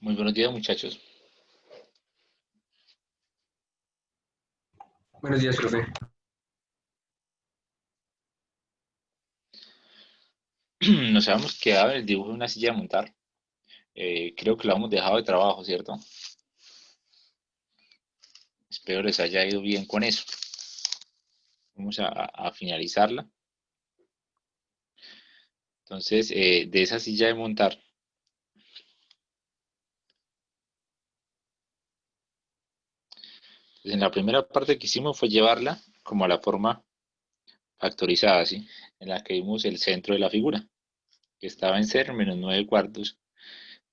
Muy buenos días, muchachos. Buenos días, profe. Nos habíamos quedado en el dibujo de una silla de montar. Creo que lo hemos dejado de trabajo, ¿cierto? Espero les haya ido bien con eso. Vamos a finalizarla. Entonces, de esa silla de montar, pues en la primera parte que hicimos fue llevarla como a la forma factorizada, ¿sí? En la que vimos el centro de la figura, que estaba en 0 - 9 cuartos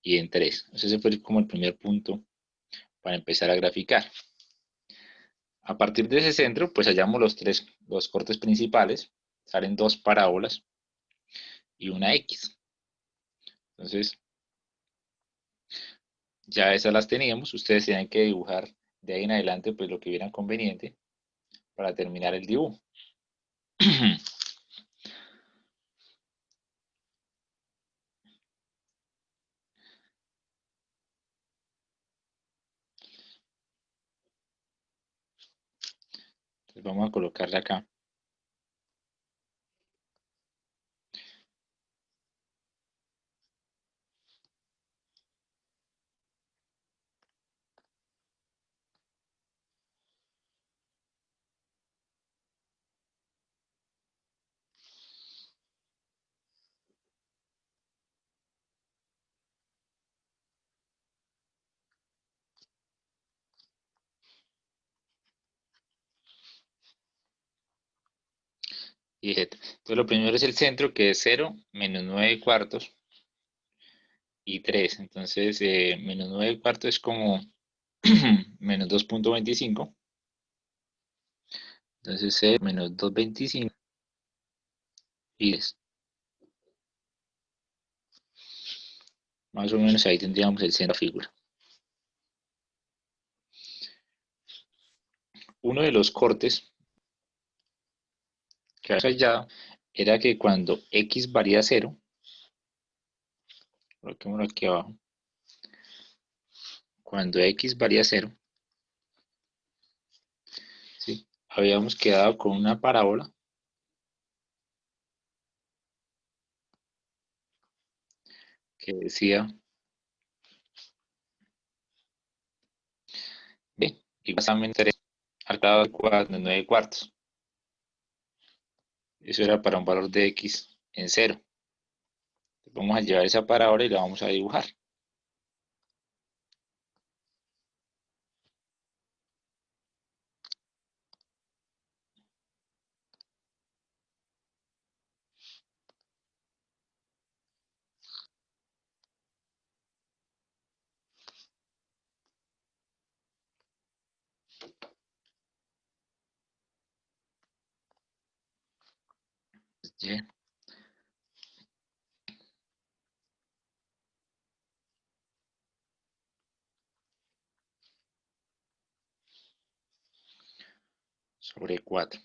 y en 3. Entonces, ese fue como el primer punto para empezar a graficar. A partir de ese centro, pues hallamos los cortes principales. Salen dos parábolas y una X. Entonces, ya esas las teníamos. Ustedes tienen que dibujar de ahí en adelante, pues lo que vieran conveniente para terminar el dibujo. Entonces, vamos a colocarle acá. Y entonces, lo primero es el centro, que es 0 - 9 cuartos y 3. Entonces, -9 cuartos es como -2,25. Entonces, 0 -2,25 y 10. Más o menos ahí tendríamos el centro de la figura. Uno de los cortes que había hallado era que cuando x varía a 0, coloquémoslo aquí abajo, cuando x varía a 0, ¿sí? Habíamos quedado con una parábola que decía b igual 3 al cuadrado de 9 cuartos. Eso era para un valor de x en 0. Vamos a llevar esa parábola y la vamos a dibujar. Y sobre 4.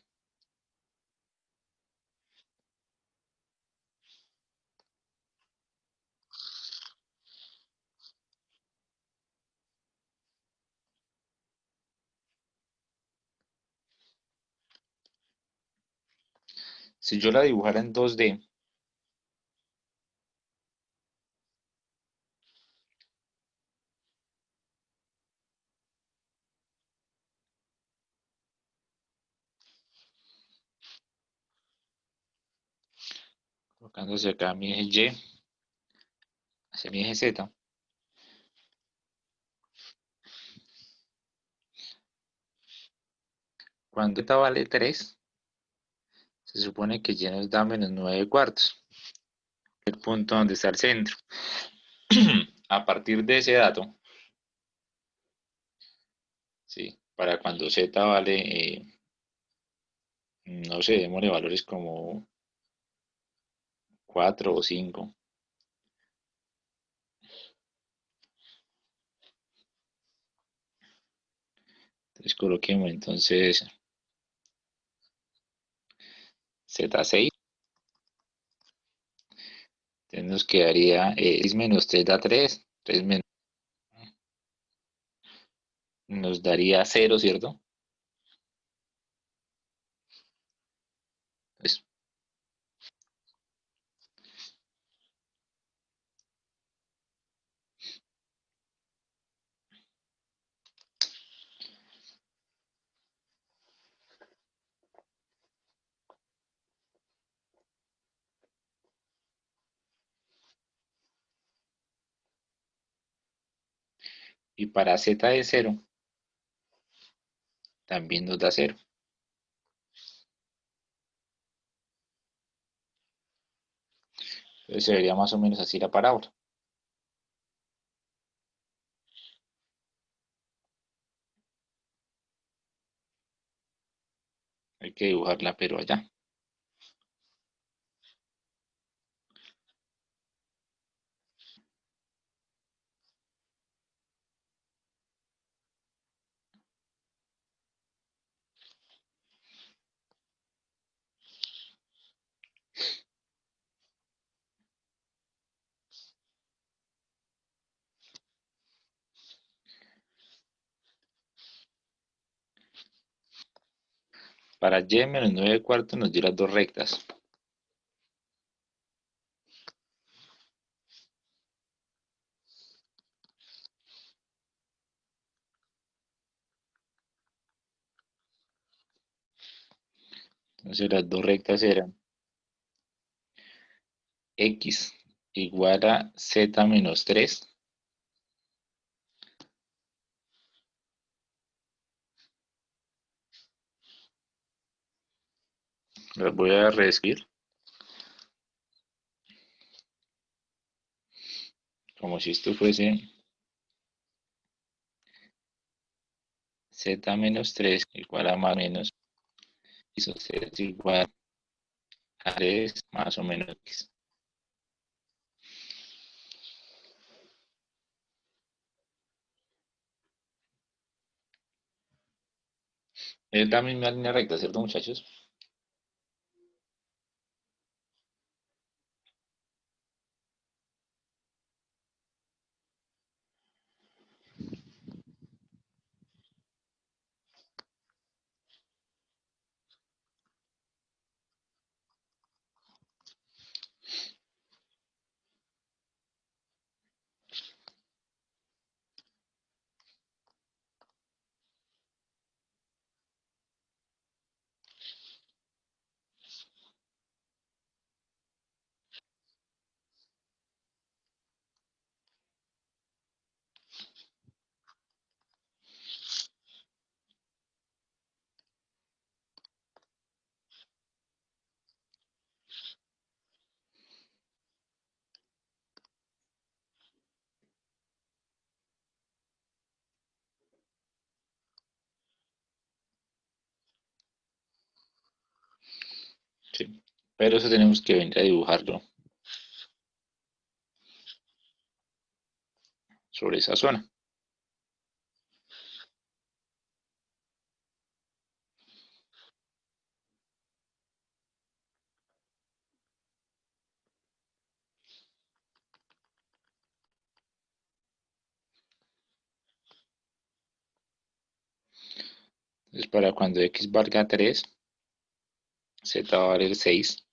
Si yo la dibujara en 2D, colocándose acá mi eje Y hacia mi eje Z, cuando Z vale 3, se supone que Y nos da -9 cuartos, el punto donde está el centro. A partir de ese dato, ¿sí? Para cuando Z vale, no sé, démosle valores como 4 o 5. Entonces coloquemos entonces Z6. Entonces nos quedaría 6 menos 3 da 3, 3 menos nos daría 0, ¿cierto? Pues, y para z de 0 también nos da 0. Entonces se vería más o menos así la parábola. Hay que dibujarla, pero allá. Para y menos 9 cuartos nos dio las dos rectas. Entonces las dos rectas eran x igual a z menos 3. Las voy a reescribir como si esto fuese z menos 3 igual a más o menos, hizo z igual a 3 más o menos x. Es la misma línea recta, ¿cierto, muchachos? Sí. Pero eso tenemos que venir a dibujarlo sobre esa zona. Entonces para cuando x valga 3, z va a valer 6.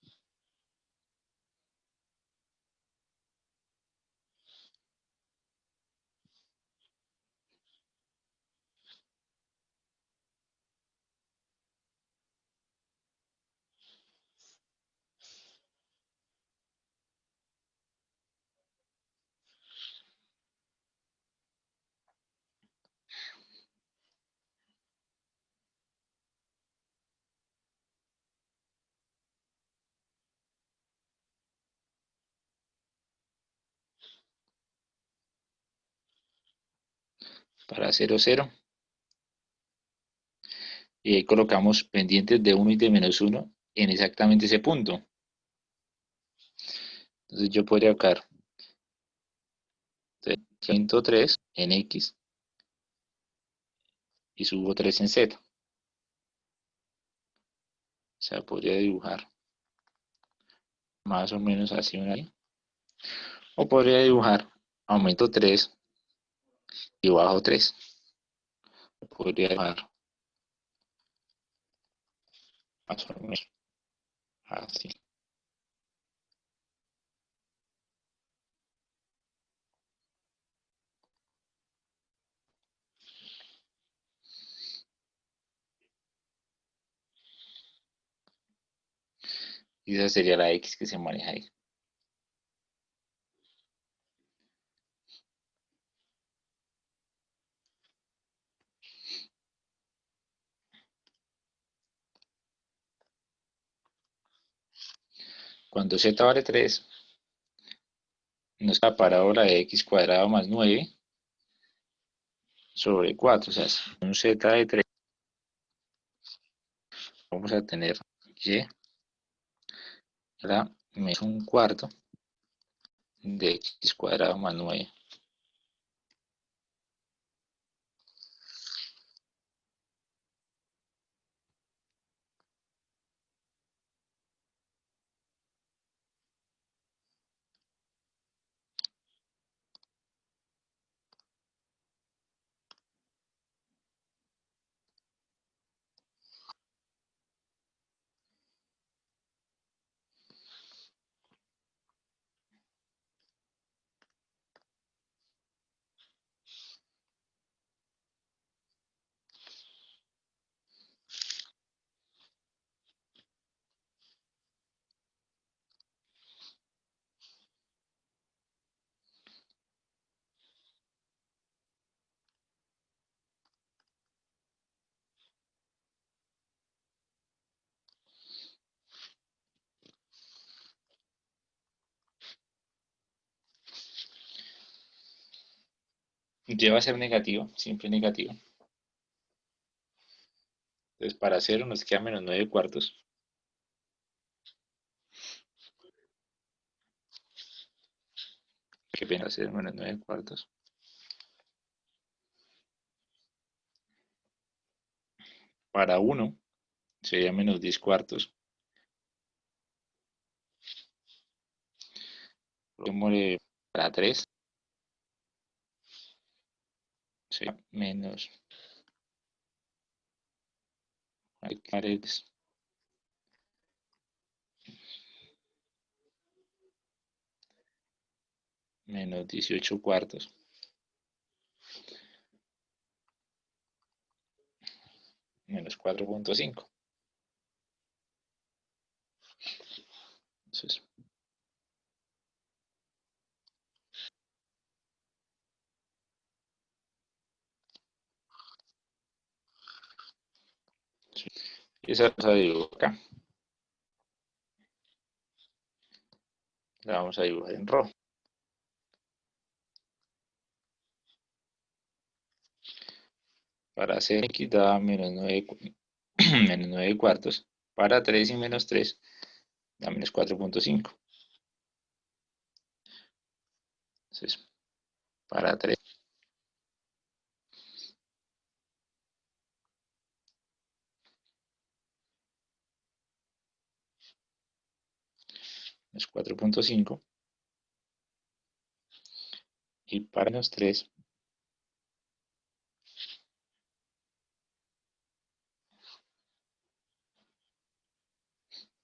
Para 0, 0. Y ahí colocamos pendientes de 1 y de menos 1 en exactamente ese punto. Entonces yo podría acá 103 en x y subo 3 en z. O sea, podría dibujar más o menos así una línea. O podría dibujar aumento 3 y bajo 3. podría dejar más o menos así. Y esa sería la X que se maneja ahí. Cuando z vale 3, nos da parábola de x cuadrado más 9 sobre 4. O sea, un z de 3. Vamos a tener y a la menos un cuarto de x cuadrado más 9. Y va a ser negativo, siempre negativo. Entonces para 0 nos queda menos 9 cuartos. Que viene a ser menos 9 cuartos. Para 1 sería menos 10 cuartos. Para 3 sería menos menos 18 cuartos. Menos 4.5. Entonces, sí. Y esa la dibujo acá. La vamos a dibujar en rojo. Para hacer x da menos 9, menos 9 cuartos. Para 3 y menos 3 da menos 4.5. Entonces, para 3 es 4.5. Y para menos 3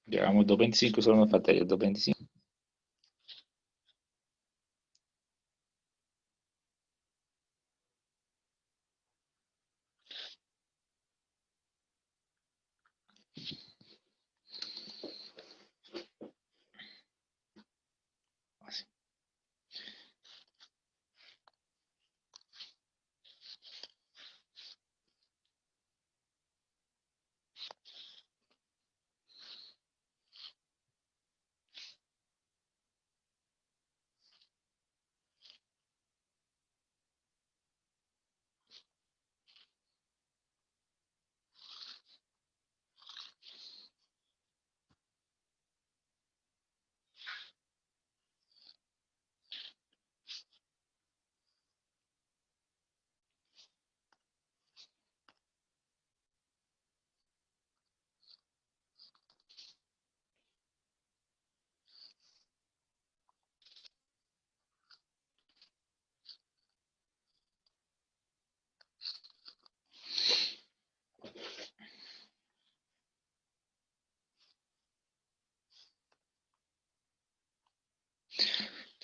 llegamos 2.25, solo nos faltaría 2.25. Así.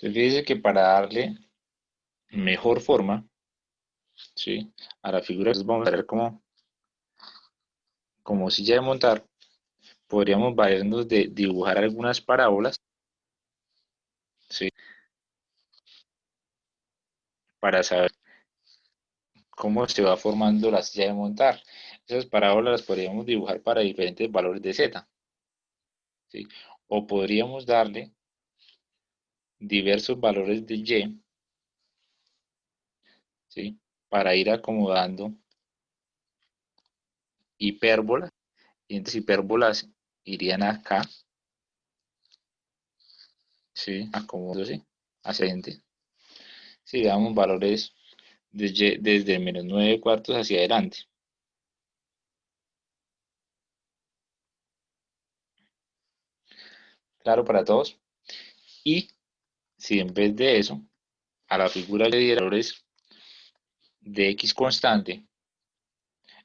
Entonces, fíjese que para darle mejor forma, ¿sí? A la figura, entonces vamos a ver como silla de montar, podríamos valernos de dibujar algunas parábolas, ¿sí? Para saber cómo se va formando la silla de montar. Esas parábolas las podríamos dibujar para diferentes valores de z, ¿sí? O podríamos darle diversos valores de y, ¿sí? Para ir acomodando hipérbolas, y estas hipérbolas irían acá, ¿sí? Acomodándose hacia adelante. Si damos valores desde menos 9 cuartos hacia adelante. Claro para todos. Y si en vez de eso, a la figura le diera valores de x constante,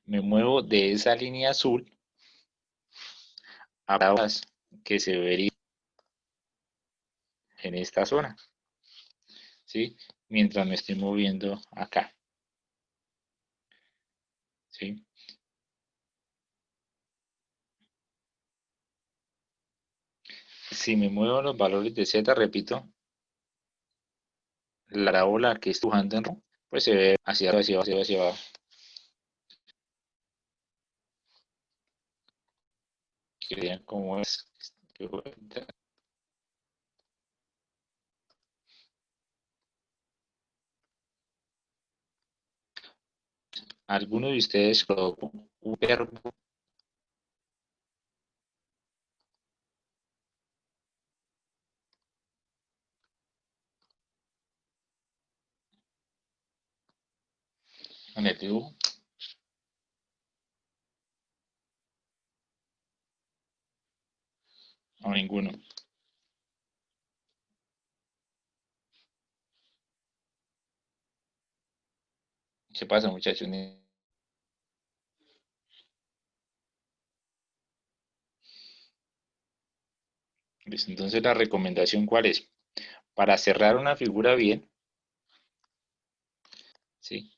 me muevo de esa línea azul a las que se verían en esta zona, ¿sí? Mientras me estoy moviendo acá, ¿sí? Si me muevo los valores de z, repito, la parábola que estoy dibujando en rojo, pues se ve hacia abajo, hacia abajo, hacia abajo. Que vean cómo es. ¿Alguno de ustedes colocó un verbo en el dibujo? O ninguno. ¿Qué pasa, muchachos? Entonces, la recomendación, ¿cuál es? Para cerrar una figura bien, ¿sí?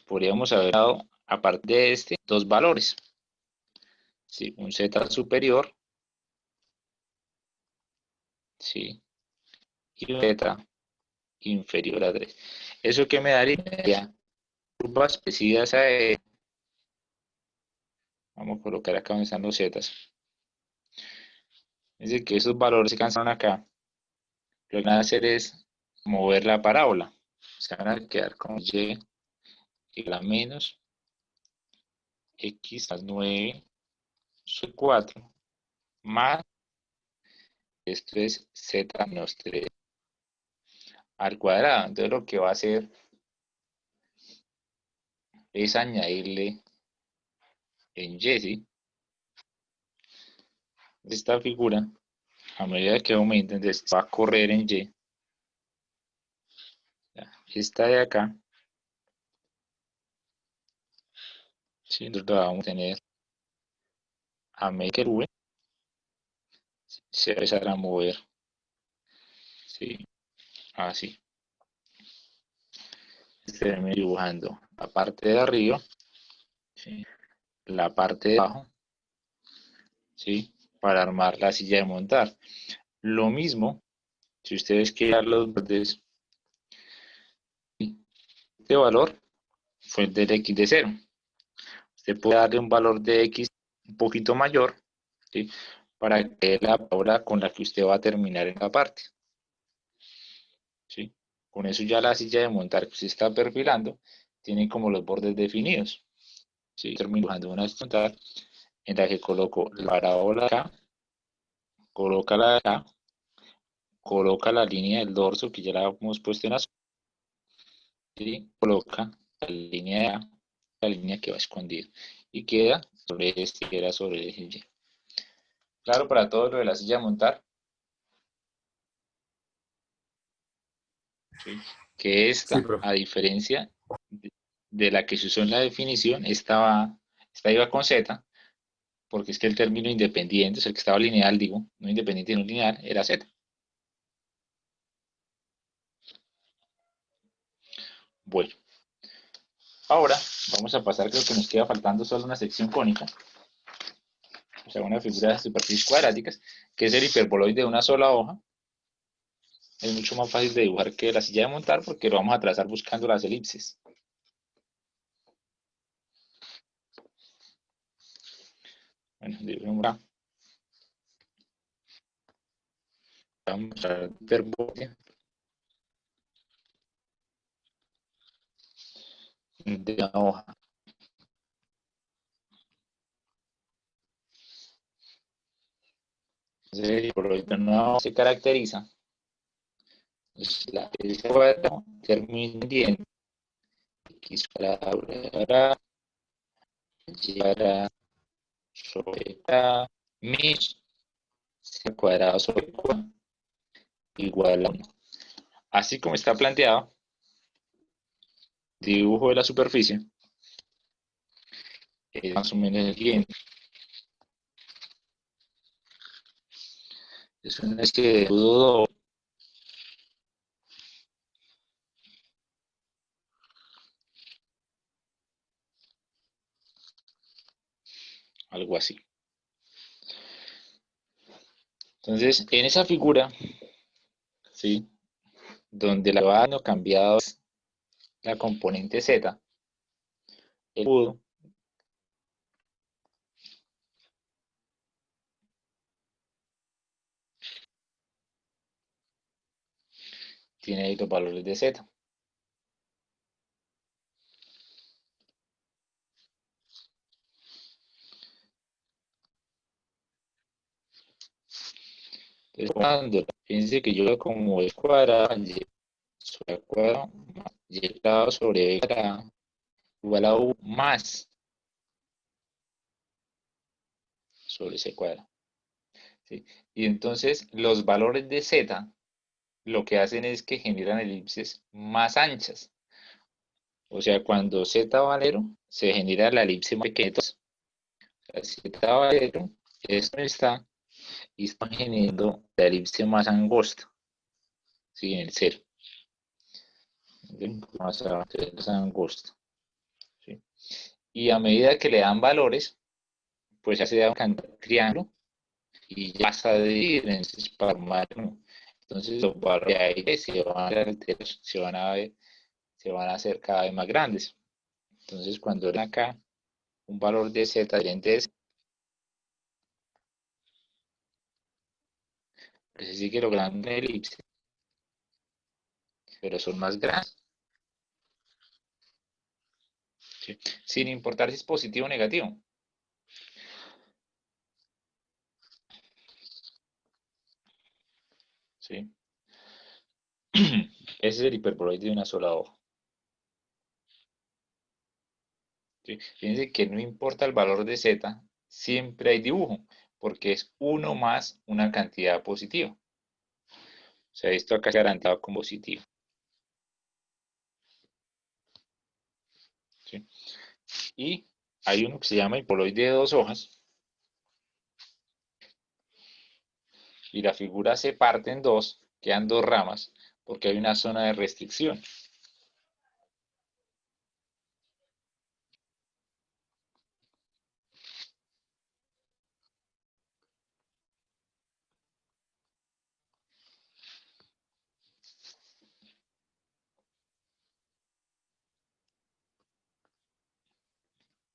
Podríamos haber dado, aparte de este, dos valores, ¿sí? Un z superior, ¿sí? Y un z inferior a 3. ¿Eso que me daría? Curvas parecidas a... Vamos a colocar acá donde están los zetas. Es decir, que esos valores se cansan acá. Lo que van a hacer es mover la parábola. Se van a quedar con y igual a menos x más 9 sobre 4 más, esto es z menos 3 al cuadrado. Entonces lo que va a hacer es añadirle en y, ¿sí? Esta figura, a medida que aumenta, entonces va a correr en y. Esta de acá, ¿sí? Entonces la vamos a tener a medida que sube, se va a empezar a mover, ¿sí? Así. Estaremos dibujando la parte de arriba, ¿sí? La parte de abajo, ¿sí? Para armar la silla de montar. Lo mismo, si ustedes quieren dar los bordes, este valor fue el del x de 0. Usted puede darle un valor de x un poquito mayor, ¿sí? Para que la palabra con la que usted va a terminar en la parte, ¿sí? Con eso ya la silla de montar que usted está perfilando tiene como los bordes definidos, ¿sí? Termino dibujando una montar en la que coloco la parábola acá, coloca la de acá, coloca la línea del dorso que ya la hemos puesto en azul y coloca la línea de acá, la línea que va escondida y queda sobre este que era sobre el eje Y. Claro, para todo lo de la silla de montar, ¿sí? Que Sí, esta, profe. a diferencia de la que se usó en la definición, esta iba con Z, porque es que el término independiente, o sea, el que estaba lineal, digo, no independiente no lineal, era Z. Bueno, ahora vamos a pasar, creo que nos queda faltando solo una sección cónica, o sea, una figura de superficies cuadráticas, que es el hiperboloide de una sola hoja. Es mucho más fácil de dibujar que la silla de montar porque lo vamos a trazar buscando las elipses. Bueno, dibujemos acá. Vamos a hiperboloide de una hoja. Entonces, el hiperboloide de una hoja se caracteriza. Entonces, el cuadrado termina en x cuadrado llevará sobre a mis c cuadrado sobre 4 igual a 1. Así como está planteado, dibujo de la superficie es más o menos el siguiente. Es una especie de nudo, algo así. Entonces, en esa figura, ¿sí? Donde la va no cambiado es la componente z, el escudo tiene ahí los valores de z. Entonces, cuando fíjense que yo como es cuadrado, y sobre cuadrado, y cuadrado sobre b cuadrado igual a u más sobre c cuadrado. ¿Sí? Y entonces los valores de z lo que hacen es que generan elipses más anchas. O sea, cuando z vale 0, se genera la elipse más pequeña. O sea, z vale 0, esto está, y está generando la elipse más angosta, ¿sí? En el 0. Más angosta. ¿Sí? Y a medida que le dan valores, pues ya se da un triángulo y ya pasa de dividir en formar. Entonces los valores de aire se van a hacer cada vez más grandes. Entonces cuando ven acá un valor de z diferente es, pues se sigue logrando una elipse, pero son más grandes, ¿sí? Sin importar si es positivo o negativo. ¿Sí? Ese es el hiperboloide de una sola hoja. ¿Sí? Fíjense que no importa el valor de z, siempre hay dibujo, porque es uno más una cantidad positiva. O sea, esto acá es garantizado como positivo. ¿Sí? Y hay uno que se llama hiperboloide de dos hojas, y la figura se parte en dos, quedan dos ramas, porque hay una zona de restricción.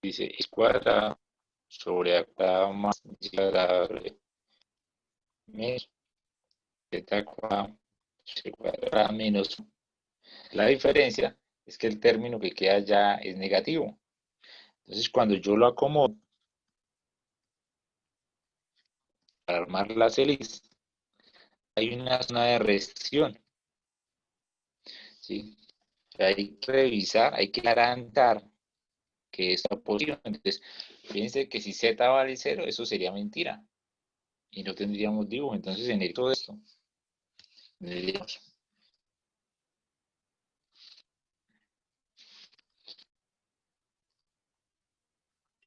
Dice x cuadrado sobre a cuadrado más y cuadrado menos z cuadrado, c cuadrado menos. La diferencia es que el término que queda ya es negativo. Entonces, cuando yo lo acomodo para armar las hélices, hay una zona de restricción, ¿sí? Hay que revisar, hay que garantizar que está positivo. Entonces, fíjense que si z vale 0, eso sería mentira. Y no tendríamos dibujo. Entonces, en todo esto, tendríamos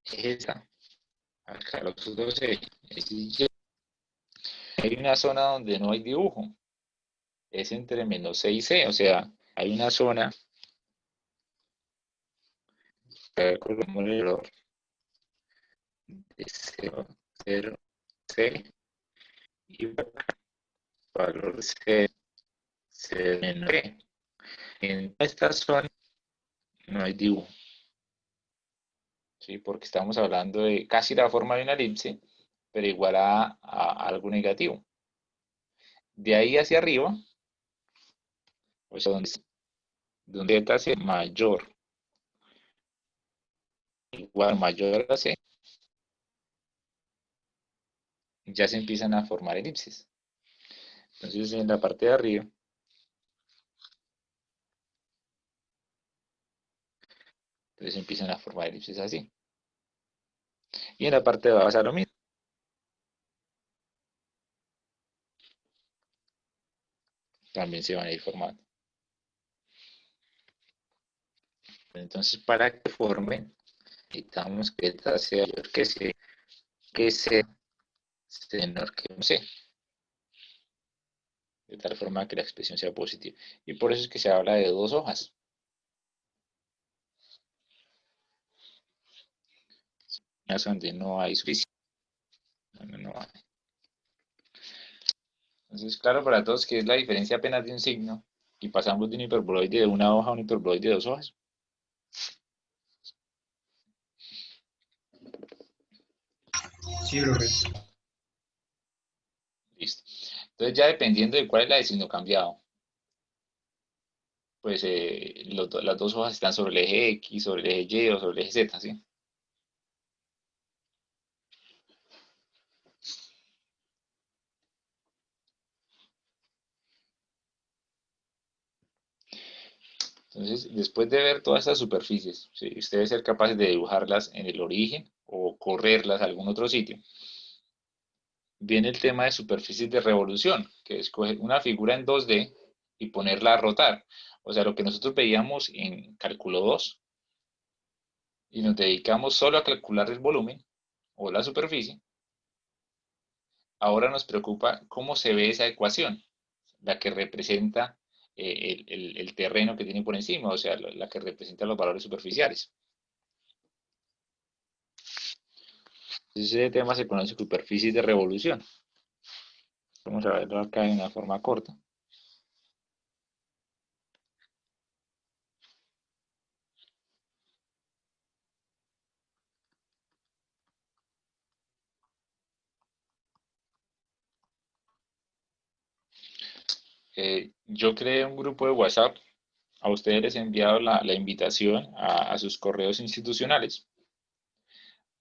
esa. Acá los otros hay una zona donde no hay dibujo. Es entre menos c y c. O sea, hay una zona Colocamos el valor de 0, 0, C y valor de C, C menos B. En esta zona no hay dibujo, ¿sí? Porque estamos hablando de casi la forma de una elipse, pero igual a algo negativo. De ahí hacia arriba, o sea, donde delta sea mayor, igual mayor a C, ya se empiezan a formar elipses. Entonces, en la parte de arriba, entonces empiezan a formar elipses así. Y en la parte de abajo pasa lo mismo. También se van a ir formando. Entonces, para que formen, necesitamos que esta sea mayor que C, menor que C, de tal forma que la expresión sea positiva. Y por eso es que se habla de dos hojas. Unas donde no hay suficiente, donde no hay. Entonces, claro para todos que es la diferencia apenas de un signo y pasamos de un hiperboloide de una hoja a un hiperboloide de dos hojas. Sí, profe. Listo. Entonces, ya dependiendo de cuál es la de signo cambiado, pues las dos hojas están sobre el eje X, sobre el eje Y o sobre el eje Z, ¿sí? Entonces, después de ver todas estas superficies, ¿sí? Usted debe ser capaz de dibujarlas en el origen o correrlas a algún otro sitio. Viene el tema de superficies de revolución, que es coger una figura en 2D y ponerla a rotar. O sea, lo que nosotros veíamos en cálculo 2 y nos dedicamos solo a calcular el volumen o la superficie, ahora nos preocupa cómo se ve esa ecuación, la que representa el terreno que tiene por encima, o sea, la que representa los valores superficiales. Ese tema se conoce superficies de revolución. Vamos a verlo acá en una forma corta. Yo creé un grupo de WhatsApp. A ustedes les he enviado la invitación a sus correos institucionales.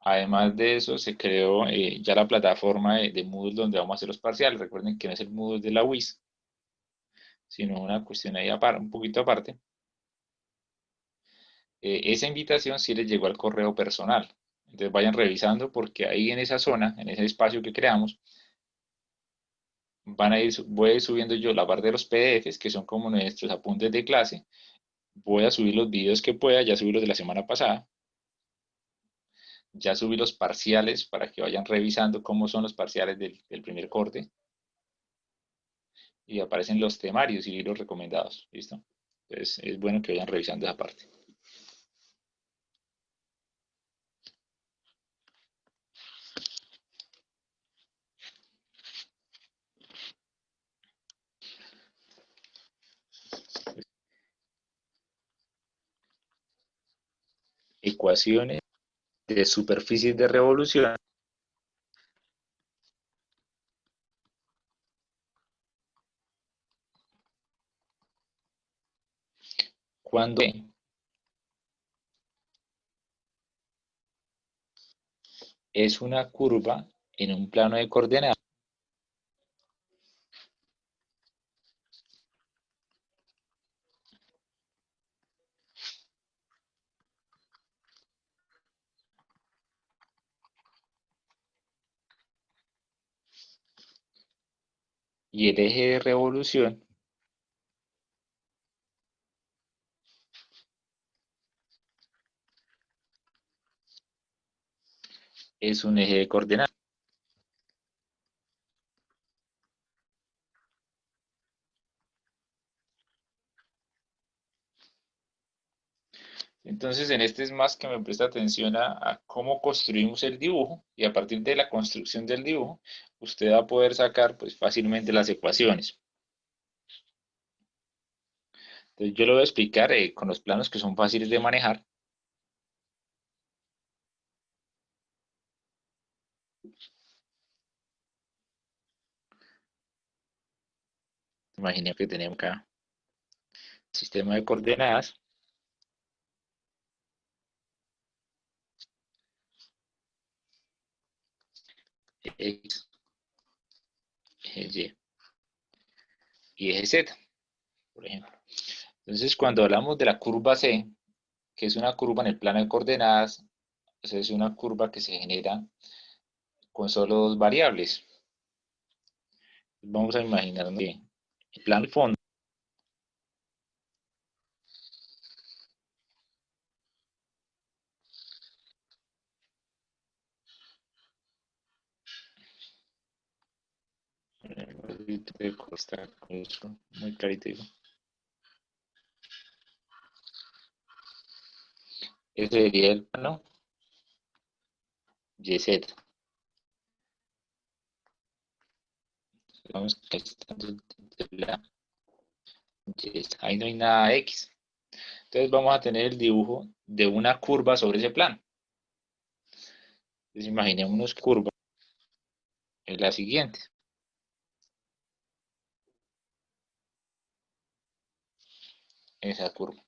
Además de eso, se creó ya la plataforma de Moodle donde vamos a hacer los parciales. Recuerden que no es el Moodle de la UIS, sino una cuestión ahí un poquito aparte. Esa invitación sí les llegó al correo personal. Entonces vayan revisando porque ahí en esa zona, en ese espacio que creamos, voy a ir subiendo yo la parte de los PDFs, que son como nuestros apuntes de clase. Voy a subir los videos que pueda, ya subí los de la semana pasada. Ya subí los parciales para que vayan revisando cómo son los parciales del primer corte. Y aparecen los temarios y los recomendados. ¿Listo? Entonces es bueno que vayan revisando esa parte. Ecuaciones de superficies de revolución cuando es una curva en un plano de coordenadas y el eje de revolución es un eje de coordenadas. Entonces, en este es más que me presta atención a cómo construimos el dibujo y a partir de la construcción del dibujo, usted va a poder sacar pues, fácilmente las ecuaciones. Entonces, yo lo voy a explicar con los planos que son fáciles de manejar. Imaginemos que tenemos acá sistema de coordenadas. X, eje Y eje Z, por ejemplo. Entonces, cuando hablamos de la curva C, que es una curva en el plano de coordenadas, es una curva que se genera con solo dos variables. Vamos a imaginar que el plano de fondo está muy clarito. Ese sería el plano YZ. Vamos que está la Y, ahí no hay nada X. Entonces vamos a tener el dibujo de una curva sobre ese plano. Entonces imaginémonos curva es la siguiente. Esa curva.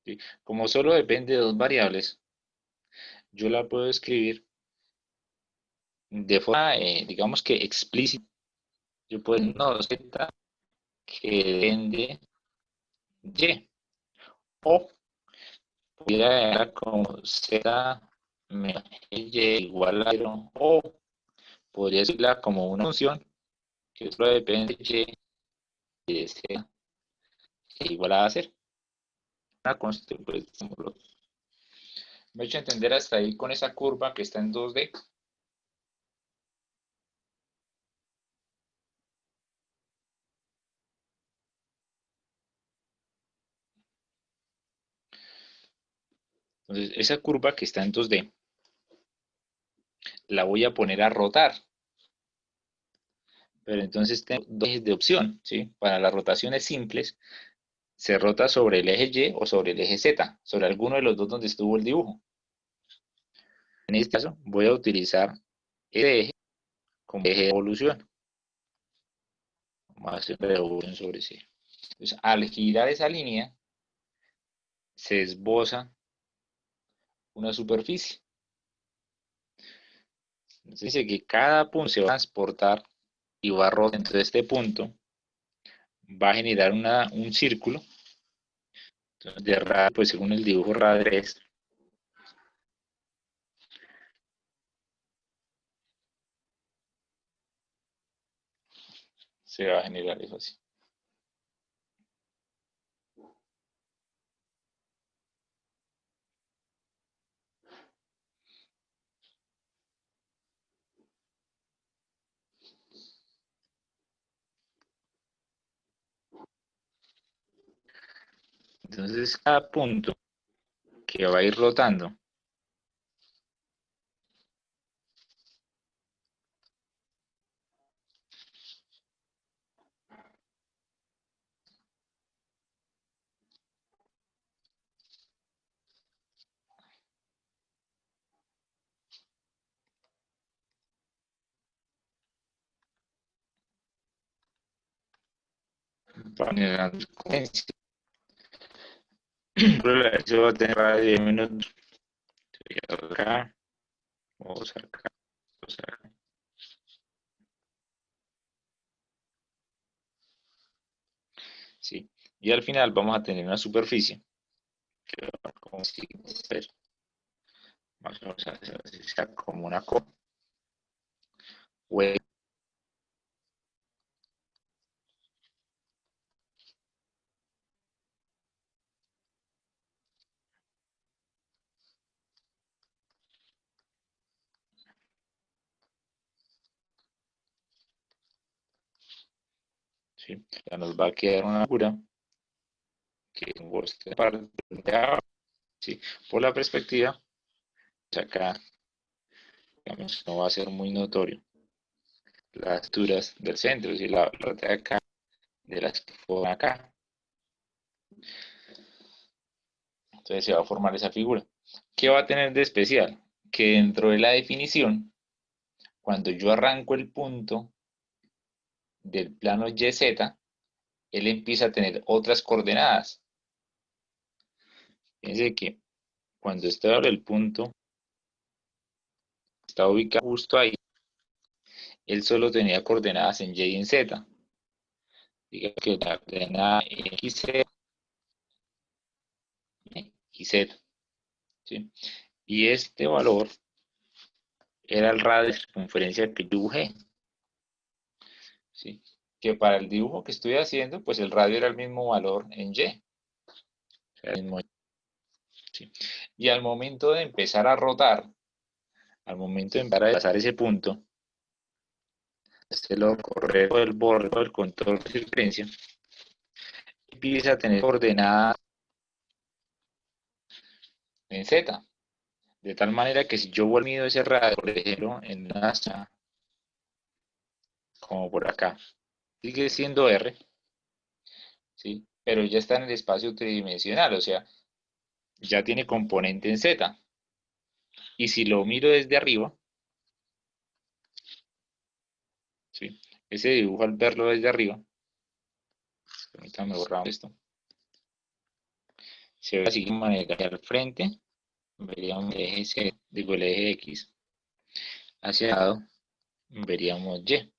¿Sí? Como solo depende de dos variables, yo la puedo escribir de forma, digamos que explícita. Yo puedo decir, no, Z que depende Y. O podría dejar como Z menos Y igual a 0. O podría decirla como una función que solo depende de Y de Z igual a 0. Una constante, pues, me he hecho entender hasta ahí con esa curva que está en 2D. Entonces, esa curva que está en 2D, la voy a poner a rotar. Pero entonces tengo dos ejes de opción, ¿sí? Para las rotaciones simples, se rota sobre el eje Y o sobre el eje Z, sobre alguno de los dos donde estuvo el dibujo. En este caso, voy a utilizar este eje como eje de evolución. Vamos a hacer revolución sobre C. Entonces, al girar esa línea, se esboza una superficie. Entonces dice que cada punto se va a transportar y va a rotar. Entonces este punto va a generar un círculo. Entonces de radio, pues según el dibujo radio 3, se va a generar eso así. Entonces cada punto que va a ir rotando va a generar frecuencia. Eso va a tener radio de minutos. Acá, vamos acá, vamos acá. Sí. Y al final vamos a tener una superficie que va como si más o menos sea como una copa. ¿Sí? Ya nos va a quedar una figura que tengo esta parte de abajo, ¿sí? Por la perspectiva, pues acá, digamos, no va a ser muy notorio las alturas del centro, y la de acá, de las que forman acá. Entonces se va a formar esa figura. ¿Qué va a tener de especial? Que dentro de la definición, cuando yo arranco el punto del plano YZ, él empieza a tener otras coordenadas. Fíjense que cuando estoy ahora el punto está ubicado justo ahí, él solo tenía coordenadas en Y y en Z. Diga que la coordenada XZ y Z, ¿sí? Y este valor era el radio de circunferencia que yo dibujé, ¿sí? Que para el dibujo que estoy haciendo, pues el radio era el mismo valor en Y. O sea, el mismo, ¿sí? Y al momento de empezar a rotar, al momento de empezar a pasar ese punto, este lo corre por el borde del control de circunferencia, empieza a tener coordenadas en Z. De tal manera que si yo mido ese radio, por ejemplo, en una zona como por acá, sigue siendo R, ¿sí? Pero ya está en el espacio tridimensional, o sea, ya tiene componente en Z. Y si lo miro desde arriba, ¿sí? Ese dibujo al verlo desde arriba, permítanme borrar esto, se ve de la siguiente manera. Al frente veríamos el eje Z, digo el eje X, hacia el lado veríamos Y.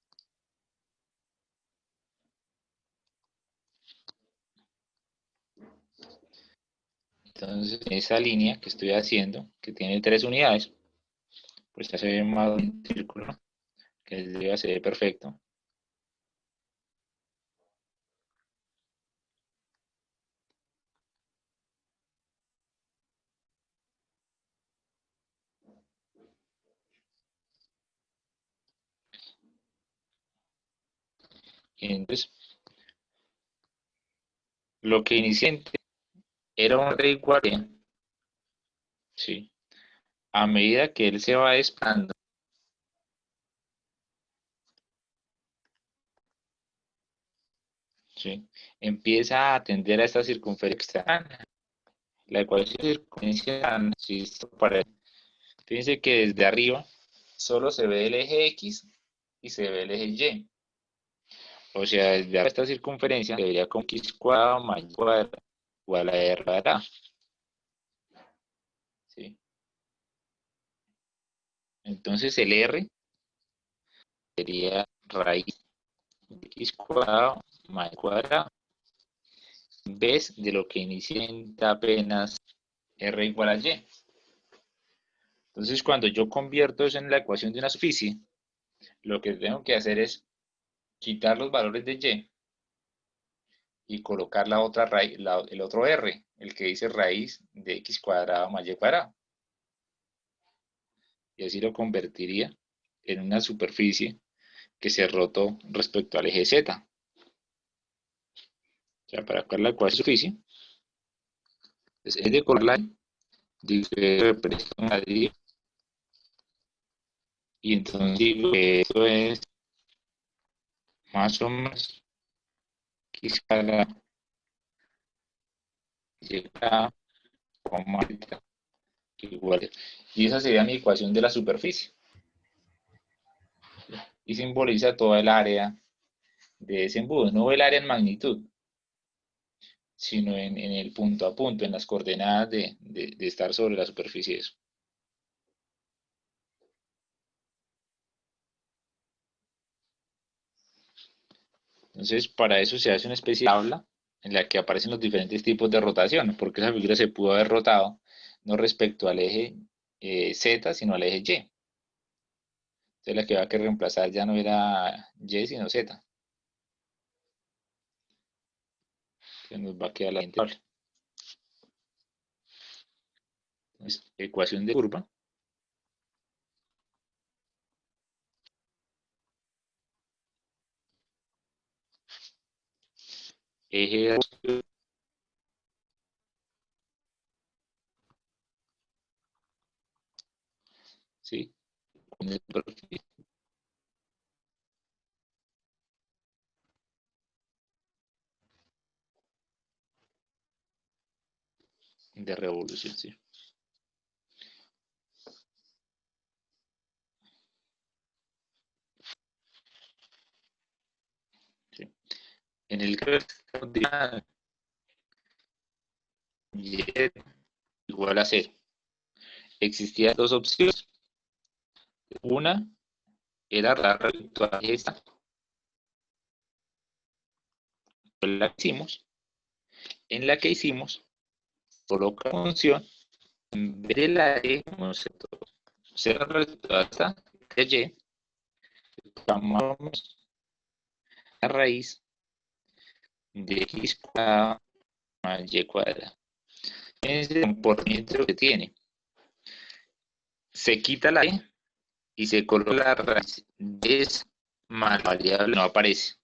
Entonces, esa línea que estoy haciendo, que tiene 3 unidades, pues ya se ve más un círculo, ¿no? Que desde arriba se ve perfecto. Y entonces, lo que inicialmente era una red igual, ¿sí? A medida que él se va desplazando, ¿sí? Empieza a atender a esta circunferencia externa. La ecuación de circunferencia, si esto parece, fíjense que desde arriba solo se ve el eje X y se ve el eje Y. O sea, desde arriba esta circunferencia debería con X cuadrado más Y cuadrado igual a R cuadrado, ¿sí? Entonces el R sería raíz de X cuadrado más Y cuadrado, en vez de lo que inicialmente apenas R igual a Y. Entonces, cuando yo convierto eso en la ecuación de una superficie, lo que tengo que hacer es quitar los valores de Y colocar la otra raíz, el otro R, el que dice raíz de X cuadrado más Y cuadrado. Y así lo convertiría en una superficie que se rotó respecto al eje Z. O sea, para buscar la ecuación de superficie, es de color line, digo que representa una y entonces digo que eso es más o menos X cuadrado Y cuadrado igual. Y esa sería mi ecuación de la superficie. Y simboliza toda el área de ese embudo. No el área en magnitud, sino en el punto a punto, en las coordenadas de estar sobre la superficie de eso. Entonces, para eso se hace una especie de tabla en la que aparecen los diferentes tipos de rotación, porque esa figura se pudo haber rotado no respecto al eje Z, sino al eje Y. Entonces, la que va a que reemplazar ya no era Y, sino Z. Entonces, nos va a quedar la siguiente tabla. Entonces, ecuación de curva. Eje ¿sí? Con el perfil de revolución, ¿sí? ¿Sí? En el caso de y igual a cero, existían dos opciones. Una era la virtual esta, la que hicimos, en la que hicimos coloca función en vez de la de concepto ser hasta de y, tomamos la raíz de x cuadrado más y cuadrado. Es el comportamiento que tiene. Se quita la e y se coloca la raíz de esa más la variable no aparece.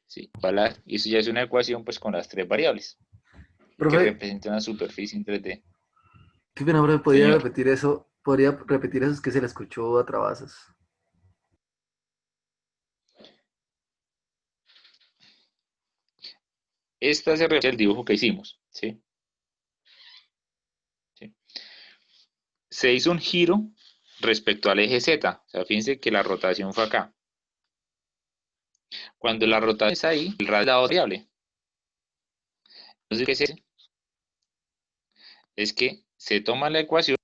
Sí, y eso ya es una ecuación pues con las tres variables que Profe, representa una superficie en 3D. qué pena, profe, ¿podría Señor, repetir eso? ¿Podría repetir eso? Es que se le escuchó a trabazos. esta se refiere al dibujo que hicimos, ¿sí? ¿Sí? Se hizo un giro respecto al eje Z. O sea, fíjense que la rotación fue acá. Cuando la rotación es ahí, el radio es la variable. Entonces, ¿qué es eso? Es que se toma la ecuación,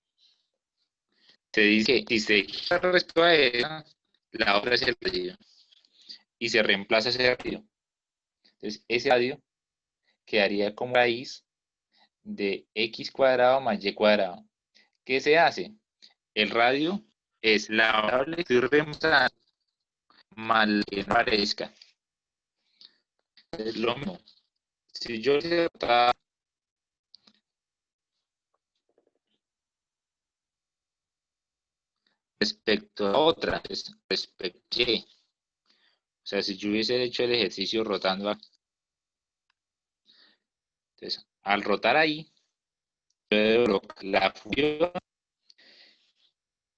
se dice que si se gira respecto a esa, la otra es el radio. Y se reemplaza ese radio. Entonces, ese radio quedaría como raíz de x cuadrado más y cuadrado. ¿Qué se hace? El radio es la variable que estoy reemplazando más la que no aparezca. Es lo mismo. Si yo le respecto a otra, respecto a y. O sea, si yo hubiese hecho el ejercicio rotando aquí, entonces, al rotar ahí, yo debo la función,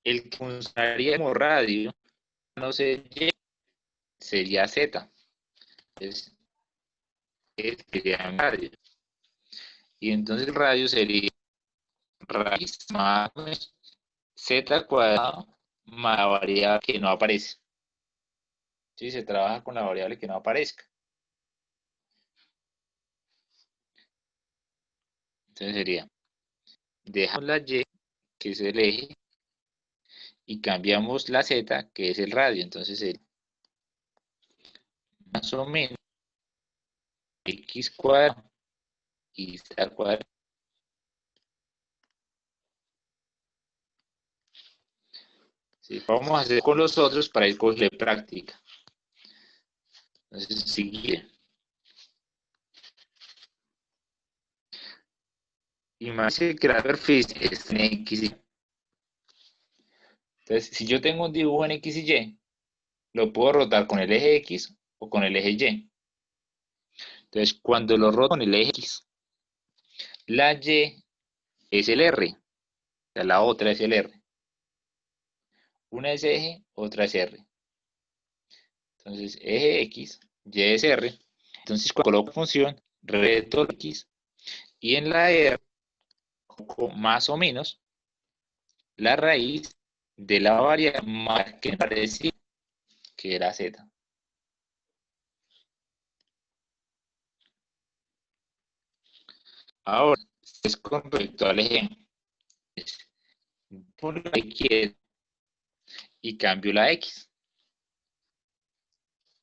el que funcionaría como radio, no sé, y, sería z. Entonces, sería radio. Y entonces el radio sería raíz más z cuadrado más la variable que no aparece. Sí, se trabaja con la variable que no aparezca. Entonces sería, dejamos la y, que es el eje, y cambiamos la z, que es el radio. Entonces sería más o menos x cuadrado y z al cuadrado. Sí, vamos a hacer con los otros para ir cogerle práctica. Entonces, sigue. Imagínense que la superficie es en X y Y. Entonces, si yo tengo un dibujo en X y Y, lo puedo rotar con el eje X o con el eje Y. Entonces, cuando lo roto con el eje X, la Y es el R, o sea, la otra es el R. Una es eje, otra es R. Entonces, eje X, Y es R. Entonces, cuando coloco función, reto X, y en la R, más o menos, la raíz de la variable más que parecía que era Z. Ahora, es con respecto al ejemplo. Por la X y cambio la X.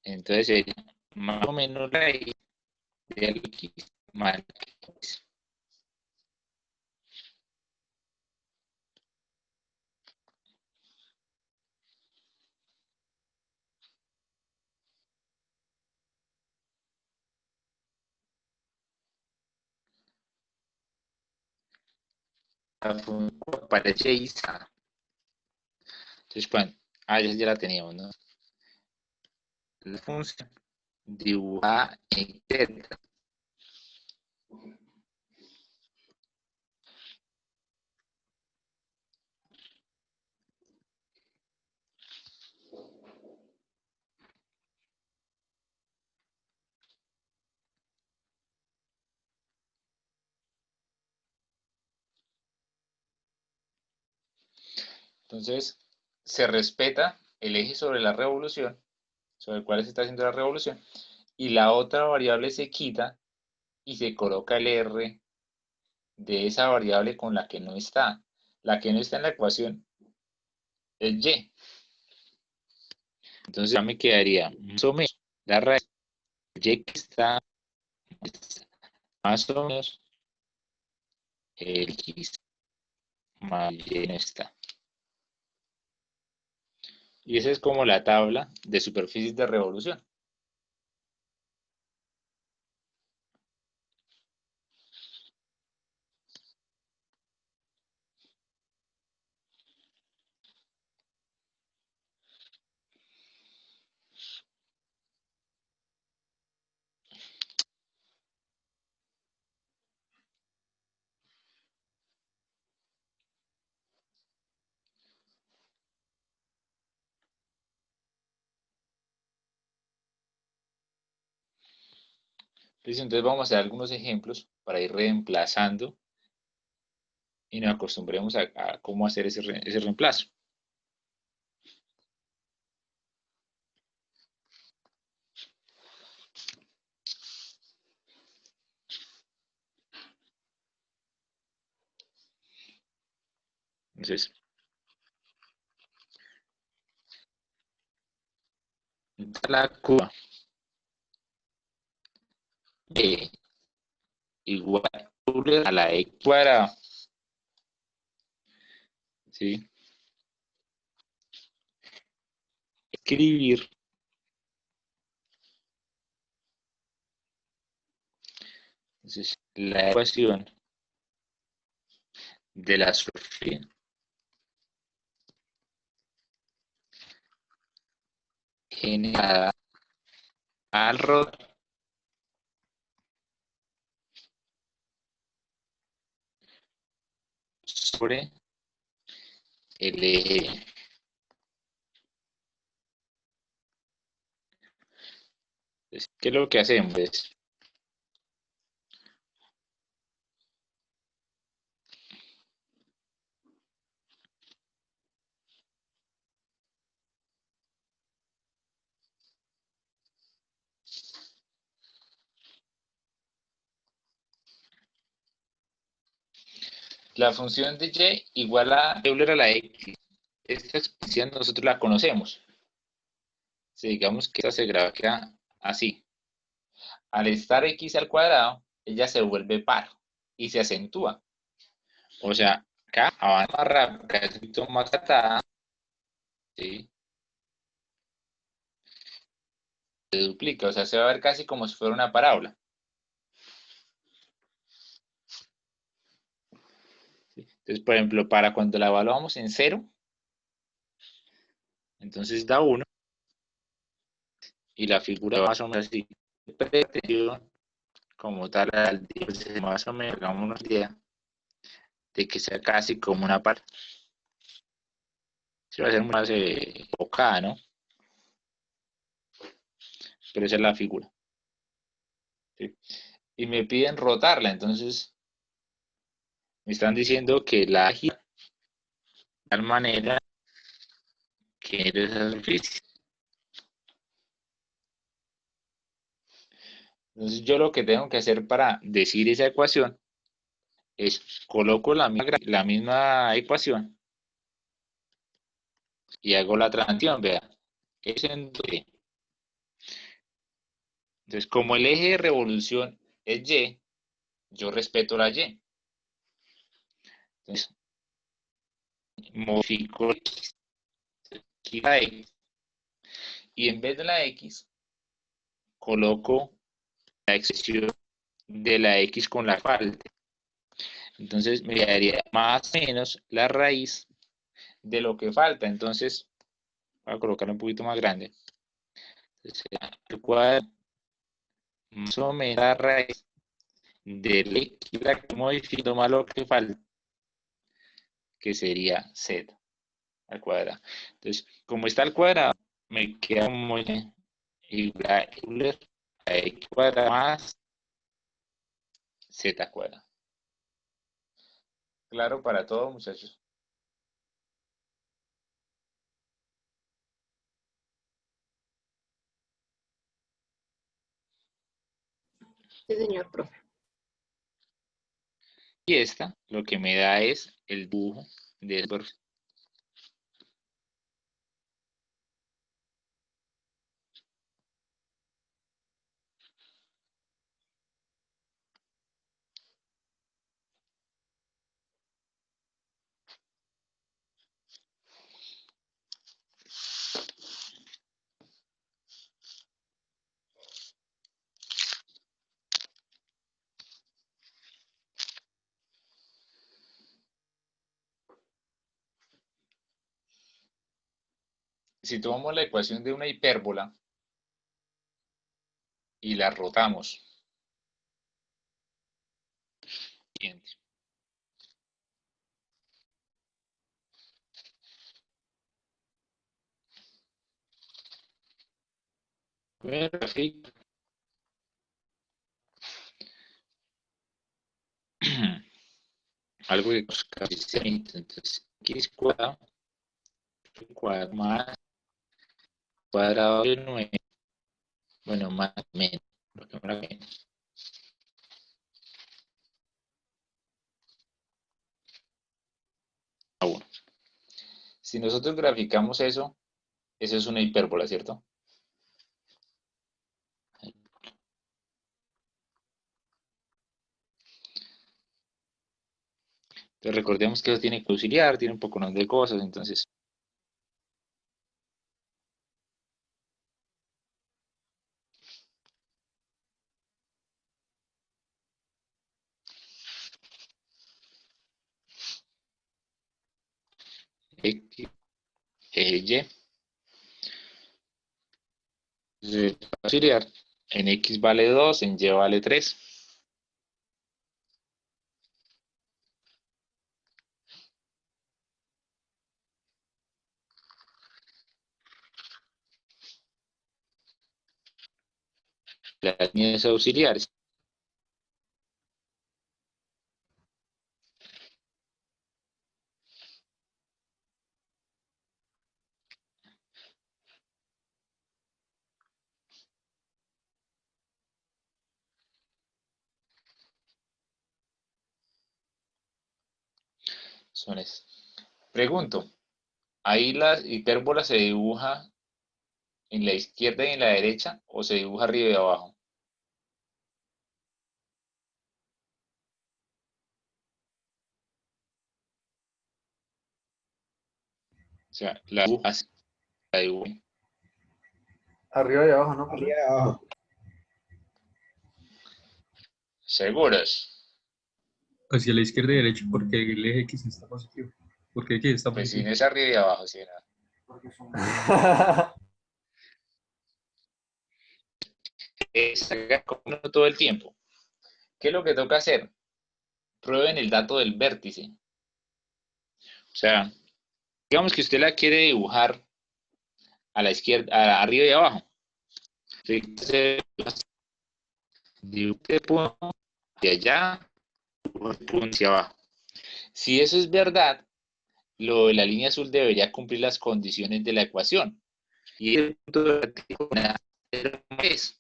Entonces sería más o menos la Y del X más la X. La función aparece Isa. Entonces, cuando, ya la teníamos, ¿no? La función dibujada en Z. Entonces, se respeta el eje sobre la revolución, sobre el cual se está haciendo la revolución, y la otra variable se quita y se coloca el R de esa variable con la que no está. La que no está en la ecuación es Y. Entonces ya me quedaría más o menos la raíz de Y que está más o menos el X más Y no está. Y esa es como la tabla de superficies de revolución. Entonces vamos a hacer algunos ejemplos para ir reemplazando y nos acostumbremos a cómo hacer ese reemplazo. Entonces, la curva B igual a la X cuadrada, ¿sí? Escribir entonces, la ecuación de la superficie generada al rotor sobre el eje. Entonces, ¿qué es lo que hacemos? La función de y igual a Euler a la X. Esta expresión nosotros la conocemos. Si digamos que esta se grafía así. Al estar X al cuadrado, ella se vuelve par y se acentúa. O sea, acá avanza más rápido, casi más atada, ¿sí? Se duplica, o sea, se va a ver casi como si fuera una parábola. ¿Sí? Entonces, por ejemplo, para cuando la evaluamos en 0, entonces da 1 y la figura más o menos así. Pretensión como tal, más o menos, hagamos una idea de que sea casi como una par. Se va a ser más enfocada, ¿no? Pero esa es la figura. ¿Sí? Y me piden rotarla, entonces me están diciendo que la gira de tal manera que es esa superficie. Entonces yo lo que tengo que hacer para decir esa ecuación es coloco la misma ecuación y hago la transición, vea. Es en D. Entonces, como el eje de revolución es Y, yo respeto la Y. Entonces, modifico aquí la X y en vez de la X, coloco la expresión de la X con la falta. Entonces me daría más o menos la raíz de lo que falta. Entonces, voy a colocar un poquito más grande. Entonces, el cuadrado más o menos la raíz del X que modifico más lo que falta, que sería Z al cuadrado. Entonces, como está al cuadrado, me queda muy igual a X cuadrado más Z cuadrado. Claro para todos, muchachos. Sí, señor profe. Y esta lo que me da es el dibujo de ese perfil. Si tomamos la ecuación de una hipérbola y la rotamos, siguiente. Algo que casi se entonces x cuadrado más cuadrado de 9, bueno, más menos, porque ahora menos. A 1. Si nosotros graficamos eso, eso es una hipérbola, ¿cierto? Entonces recordemos que eso tiene que auxiliar, tiene un poco de cosas, entonces X, Y, auxiliar, en X vale 2, en Y vale 3. Las líneas auxiliares son esas. Pregunto, ¿ahí la hipérbola se dibuja en la izquierda y en la derecha o se dibuja arriba y abajo? O sea, la dibujas, la dibujas. Arriba y abajo, ¿no, profe? Arriba y abajo. ¿Seguros? Hacia la izquierda y derecha porque el eje X está positivo. Porque X está Pues si positivo. no es arriba y abajo, sí, no. Es sacar con uno todo el tiempo. ¿Qué es lo que toca hacer? Prueben el dato del vértice. O sea, digamos que usted la quiere dibujar a la izquierda, arriba y abajo. Entonces, dibuje punto de allá, punto hacia abajo. Si eso es verdad, lo de la línea azul debería cumplir las condiciones de la ecuación. Y el punto relativo es.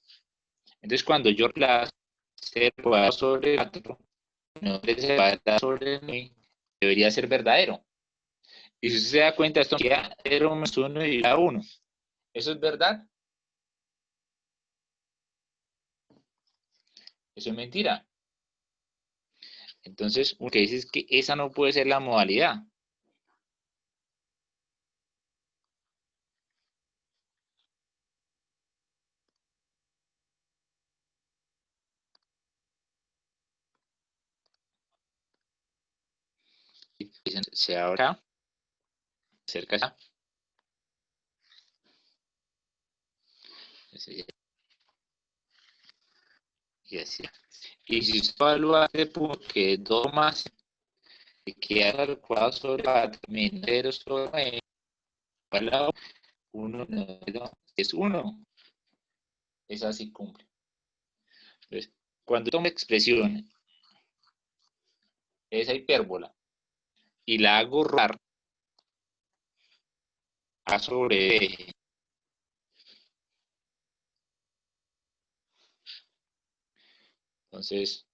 Entonces, cuando yo reemplazo 0 sobre 4, no se va a dar sobre 9, debería ser verdadero. Y si usted se da cuenta, esto queda 0 más 1 y da 1. ¿Eso es verdad? Eso es mentira. Entonces, lo que dice es que esa no puede ser la modalidad. Se abre acá, cerca acá. Y así. Y si usted evalúa este punto que es 2 más, que queda al cuadrado sobre 4 menos 0 sobre 9, al lado 1 es 1. Esa sí cumple. Entonces, cuando tomo expresión, esa hipérbola, y la hago rotar a sobre Entonces,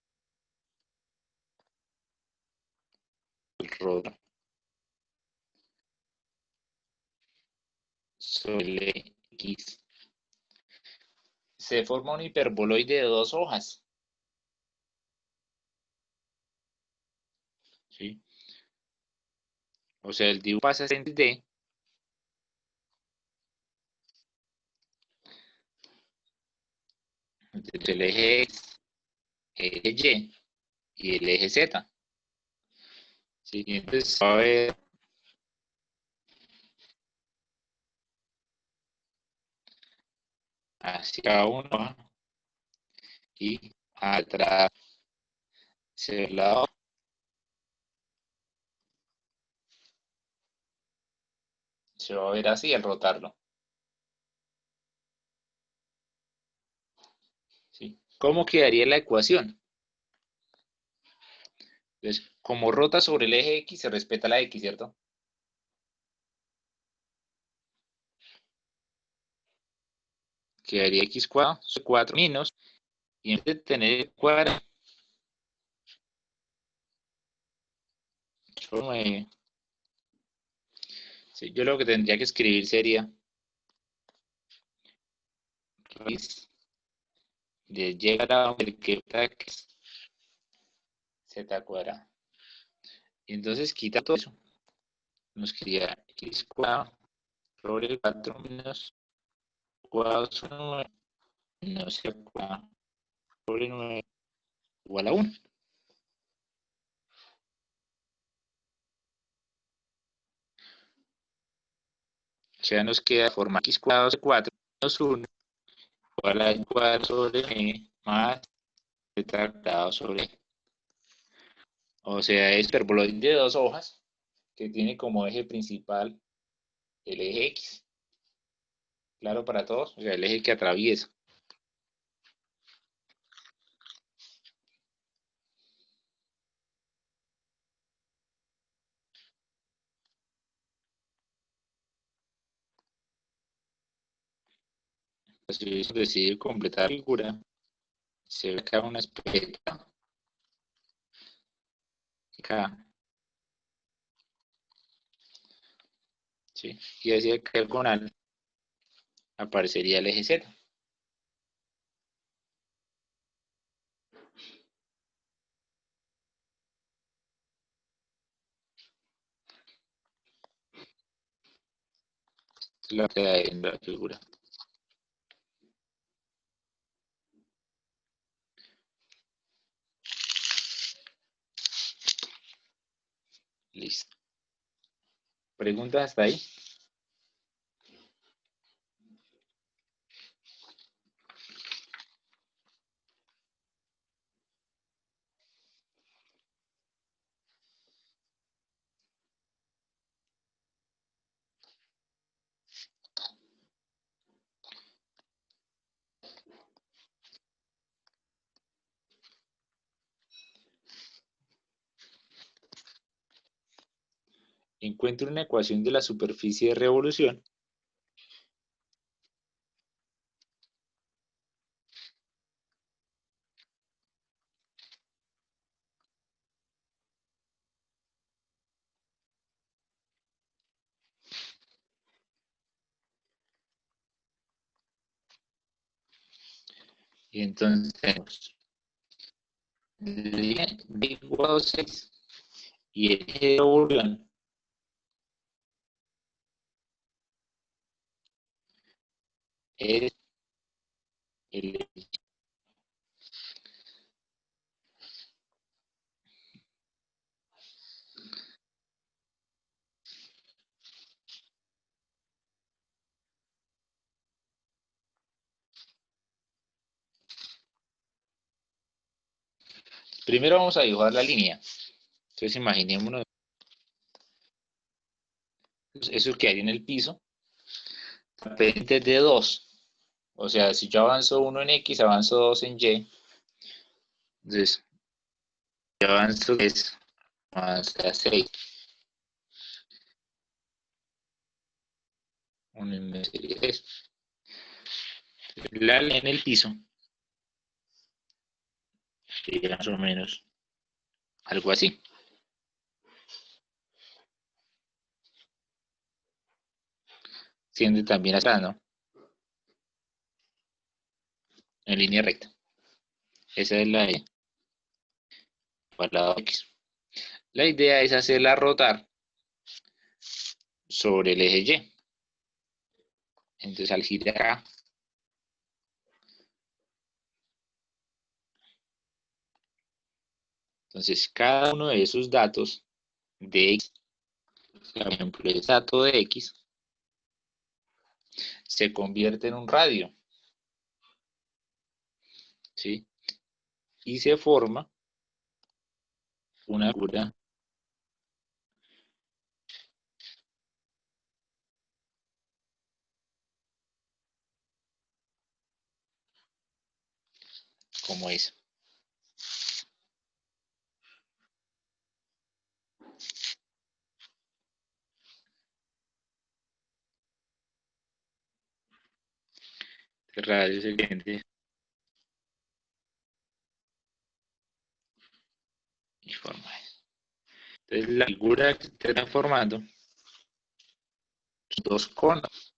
rota sobre X. Se forma un hiperboloide de dos hojas. ¿Sí? O sea, el dibujo pasa en D. Entre el eje X, el eje Y el eje Z. ¿Sí? Entonces va a ver hacia uno y atrás hacia el lado. Se va a ver así al rotarlo. ¿Sí? ¿Cómo quedaría la ecuación? Entonces, como rota sobre el eje X, se respeta la X, ¿cierto? Quedaría X cuadrado, 4 menos, y en vez de tener cuadrado, 9. Sí, yo lo que tendría que escribir sería raíz de y cuadrado del que es z cuadrado. Y entonces quita todo eso. Nos quedaría x cuadrado sobre 4 menos cuadrado sobre 9 menos z cuadrado sobre 9 igual a 1. O sea, nos queda forma x cuadrado sobre 4 menos 1 igual a x cuadrado sobre m más z cuadrado sobre. O sea, es hiperboloide de dos hojas que tiene como eje principal el eje X. Claro para todos, o sea, el eje que atraviesa. Si hubiese decidido completar la figura, se ve acá una espeta acá, ¿sí? Y hacia acá diagonal aparecería el eje Z. Esto es lo que hay en la figura. Listo. ¿Preguntas hasta ahí? Encuentre una ecuación de la superficie de revolución y entonces tenemos d igual a 6 y el eje de revolución es el. Primero vamos a dibujar la línea. Entonces imaginémonos eso que hay en el piso, pendiente de 2. O sea, si yo avanzo 1 en X, avanzo 2 en Y. Entonces, yo avanzo 3, avanza 6. 1 en serie 3. La línea en el piso sería más o menos algo así. Tiende también hacia, ¿no? En línea recta. Esa es la E para el lado X. La idea es hacerla rotar sobre el eje Y. Entonces al girar acá, entonces cada uno de esos datos de X, por ejemplo, el dato de X, se convierte en un radio, ¿sí? Y se forma una figura como esa. El radio se tiende y forma eso. Entonces la figura que se está formando son dos conos.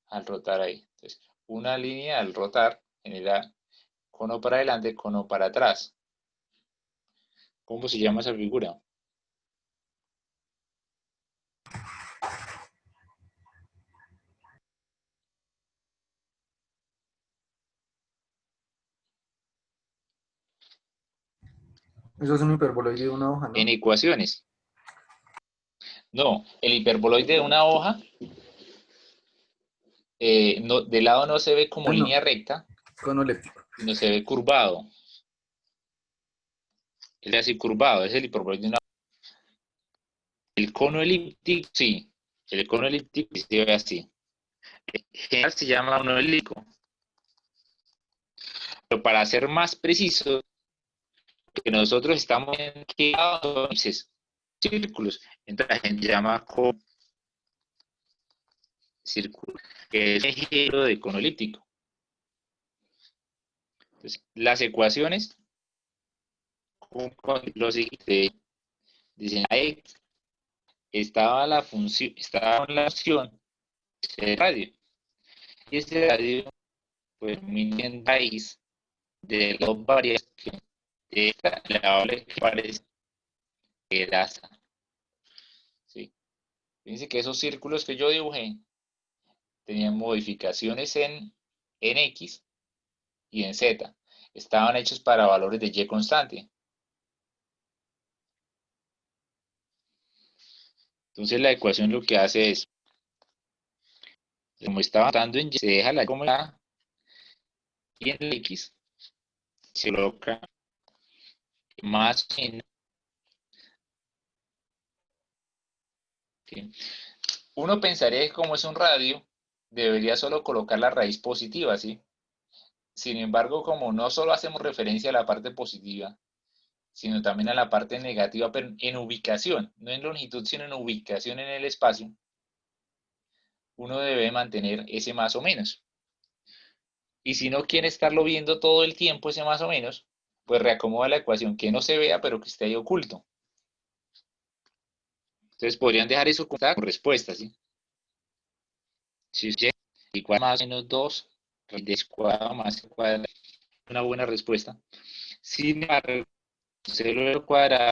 Al rotar ahí. Entonces, una línea al rotar genera cono para adelante, cono para atrás. ¿Cómo se llama esa figura? Eso es un hiperboloide de una hoja, En ¿no? ecuaciones. No, el hiperboloide de una hoja, no, de lado no se ve como No, línea recta, cono elíptico. sino se ve curvado. Es así curvado, es el hiperboloide de una hoja. El cono elíptico, sí, el cono elíptico sí se ve así. En general se llama cono elíptico. Pero para ser más preciso, que nosotros estamos en qué lado son círculos. Entonces la gente llama cono círculo, que es el giro de cono elíptico. Entonces, las ecuaciones con lo siguiente, dicen la X estaba la función, estaba la opción de radio. Y ese radio, pues, miden raíz de dos variables de esta variable que parece grasa. ¿Sí? Fíjense que esos círculos que yo dibujé tenían modificaciones en X y en Z. Estaban hechos para valores de Y constante. Entonces la ecuación lo que hace es, como estaba dando en Y, se deja la como la y en la X se coloca más en. ¿Sí? Uno pensaría que como es un radio, debería solo colocar la raíz positiva, ¿sí? Sin embargo, como no solo hacemos referencia a la parte positiva, sino también a la parte negativa, pero en ubicación, no en longitud, sino en ubicación en el espacio, uno debe mantener ese más o menos. Y si no quiere estarlo viendo todo el tiempo, ese más o menos, pues reacomoda la ecuación que no se vea, pero que esté ahí oculto. Entonces podrían dejar eso con respuesta, ¿sí? Si es y cuadrado más o menos 2, raíz de x cuadrado más c cuadrado, una buena respuesta. Sin embargo, cero cuadrado,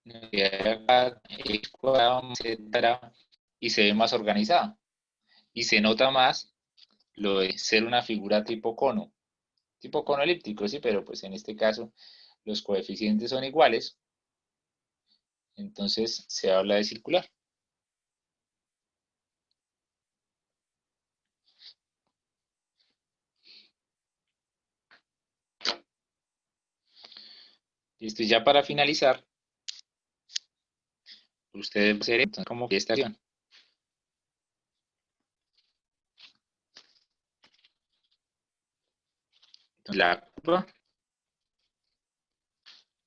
x cuadrado más z cuadrado, y se ve más organizada. Y se nota más lo de ser una figura tipo cono elíptico, sí, pero pues en este caso los coeficientes son iguales, entonces se habla de circular. Listo, y ya para finalizar, ustedes van a hacer esto como esta acción. La curva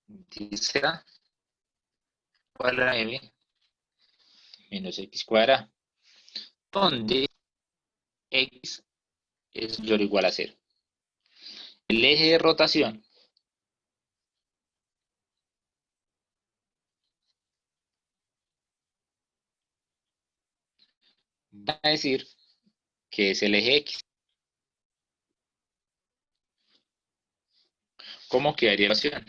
dice cuadrada m menos x cuadrada. donde X es mayor o igual a 0. El eje de rotación va a decir que es el eje X. ¿Cómo quedaría la ecuación?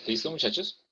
¿Listo, muchachos?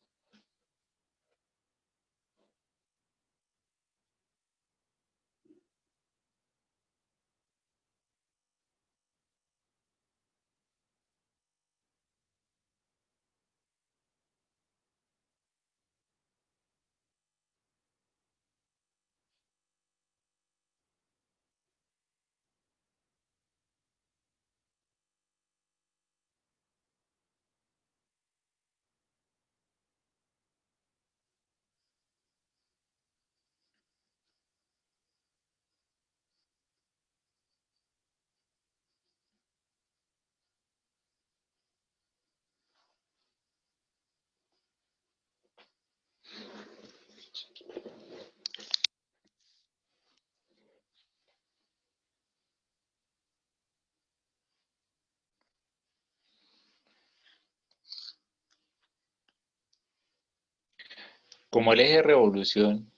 Como el eje de revolución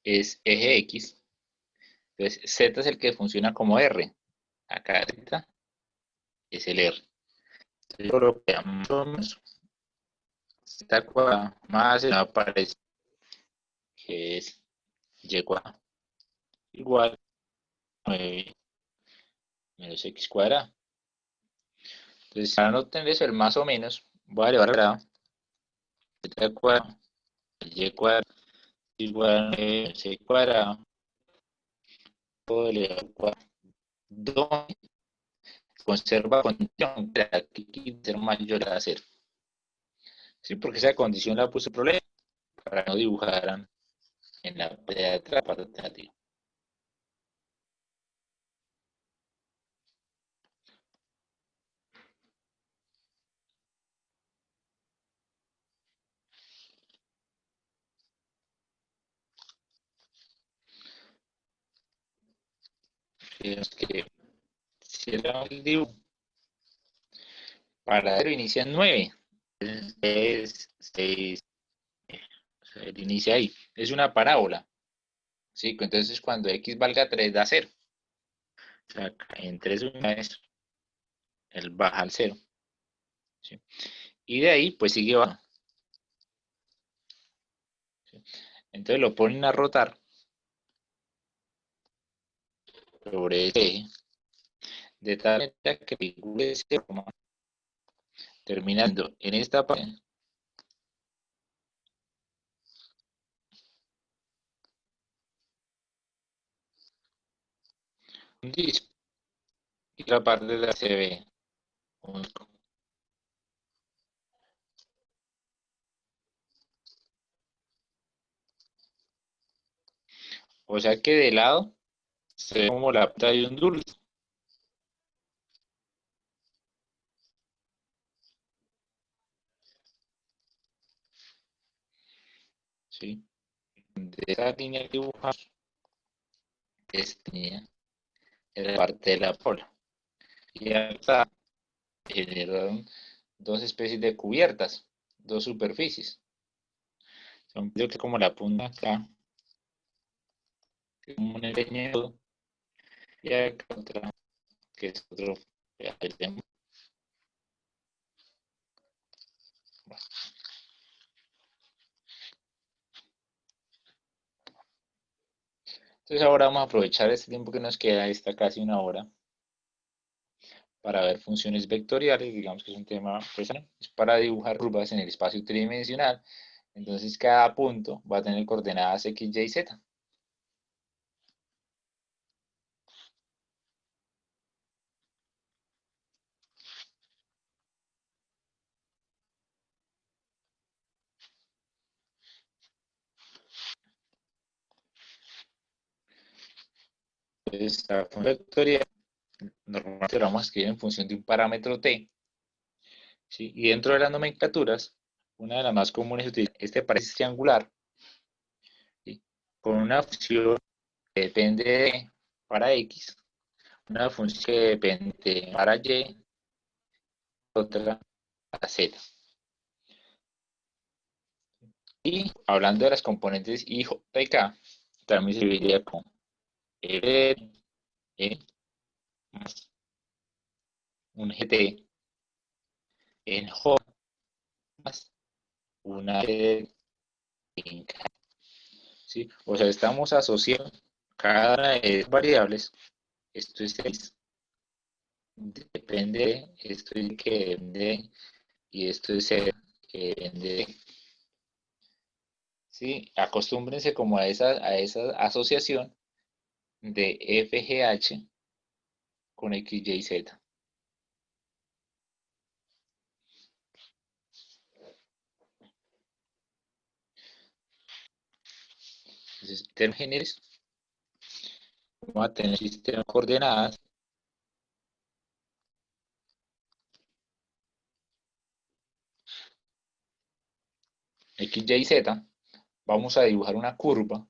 es eje X, entonces Z es el que funciona como R. Acá Z es el R. Entonces, yo lo que más o menos Z cuadrado más el aparece que es Y cuadrado igual a 9 menos X cuadrado. Entonces, para no tener eso, el más o menos, voy a elevar al grado Z cuadrado Y cuadrado igual a 9 menos X cuadrado todo elevado al cuadrado. Donde conserva condición que aquí ser mayor a 0. Sí, porque esa condición la puse problema para no dibujar en la parte de atrás parte alternativa. Fíjense que si era el dibujo para 0 inicia en 9, es 6, o sea, él inicia ahí. Es una parábola. ¿Sí? Entonces cuando x valga 3 da 0. O sea, en 3 unidades él baja al 0. ¿Sí? Y de ahí pues sigue bajando. ¿Sí? Entonces lo ponen a rotar sobre ese eje, de tal manera que figure ese forma, terminando en esta parte un disco y la parte de la se ve un disco. O sea que de lado se ve como la punta de un dulce. ¿Sí? De esa línea que dibujamos, esta línea era parte de la pola. Y acá generaron dos especies de cubiertas, dos superficies. Son creo que como la punta acá, que es como un leñado, y acá otra, que es otro. Entonces ahora vamos a aprovechar este tiempo que nos queda, esta casi una hora, para ver funciones vectoriales, digamos que es un tema, pues, es para dibujar curvas en el espacio tridimensional. Entonces cada punto va a tener coordenadas x, y, z. Entonces la función vectorial normalmente la vamos a escribir en función de un parámetro t, ¿sí? Y dentro de las nomenclaturas, una de las más comunes es utilizar este paréntesis triangular, ¿sí? Con una función que depende de para x, una función que depende para y, otra para z. Y hablando de las componentes I, J y K, también se dividiría con F E más un GT en J más una T en K. ¿Sí? O sea, estamos asociando cada una de las variables. Esto es 6. Depende de, esto es que depende de, y esto es 0 que depende de. ¿Sí? Acostúmbrense como a esa asociación de FGH con X, Y, Z. Entonces, en términos generales, vamos a tener sistema de coordenadas X, Y, Z. Vamos a dibujar una curva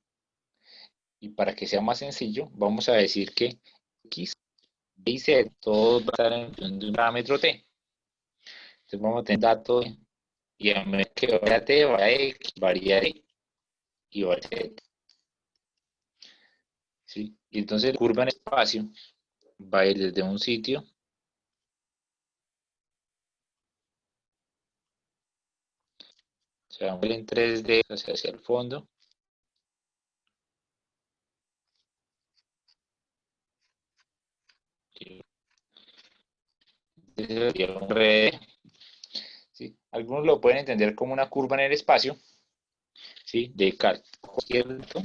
y para que sea más sencillo, vamos a decir que X, Y, Z, todos van a estar en función de un parámetro T. Entonces vamos a tener datos y a medida que vaya T, vaya X, varía Y y varía Z. ¿Sí? Y entonces la curva en espacio va a ir desde un sitio se va a ver en 3D hacia el fondo. ¿Sí? Algunos lo pueden entender como una curva en el espacio, ¿sí? De cálculo cierto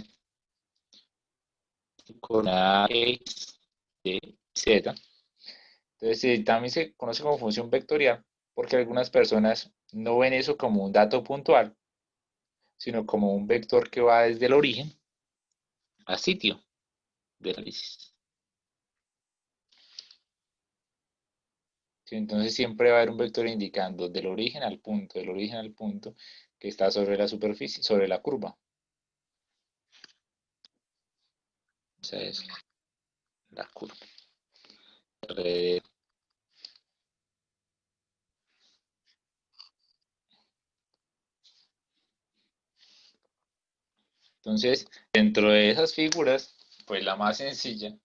con A, X, Y, Z. Entonces también se conoce como función vectorial porque algunas personas no ven eso como un dato puntual, sino como un vector que va desde el origen al sitio de análisis. ¿Sí? Entonces siempre va a haber un vector indicando del origen al punto, del origen al punto que está sobre la superficie, sobre la curva. Esa es la curva. Entonces, dentro de esas figuras, pues la más sencilla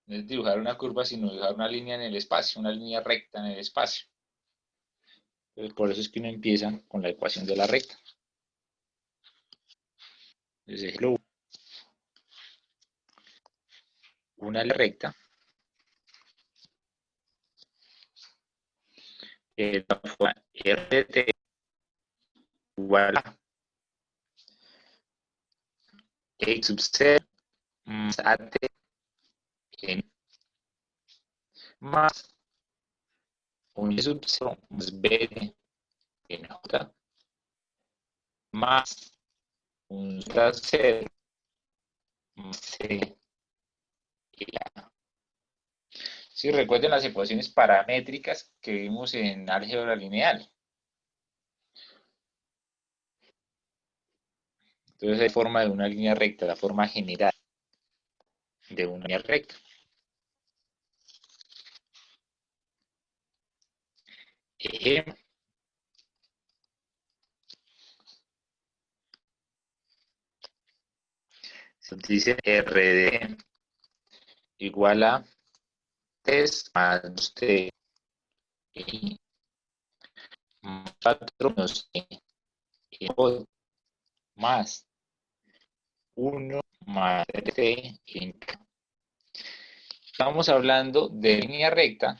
no es dibujar una curva, sino dibujar una línea en el espacio, una línea recta en el espacio. Entonces, por eso es que uno empieza con la ecuación de la recta. Entonces, una recta es la forma R de T igual a X sub 0 más AT en más un Y sub 0 más BT en J más un Z 0 más C en A. Si recuerden las ecuaciones paramétricas que vimos en álgebra lineal. Entonces hay forma de una línea recta, la forma general de una línea recta. eje, se dice RD igual a 3 más 2T más 4 menos T más 1 más T en K. Estamos hablando de línea recta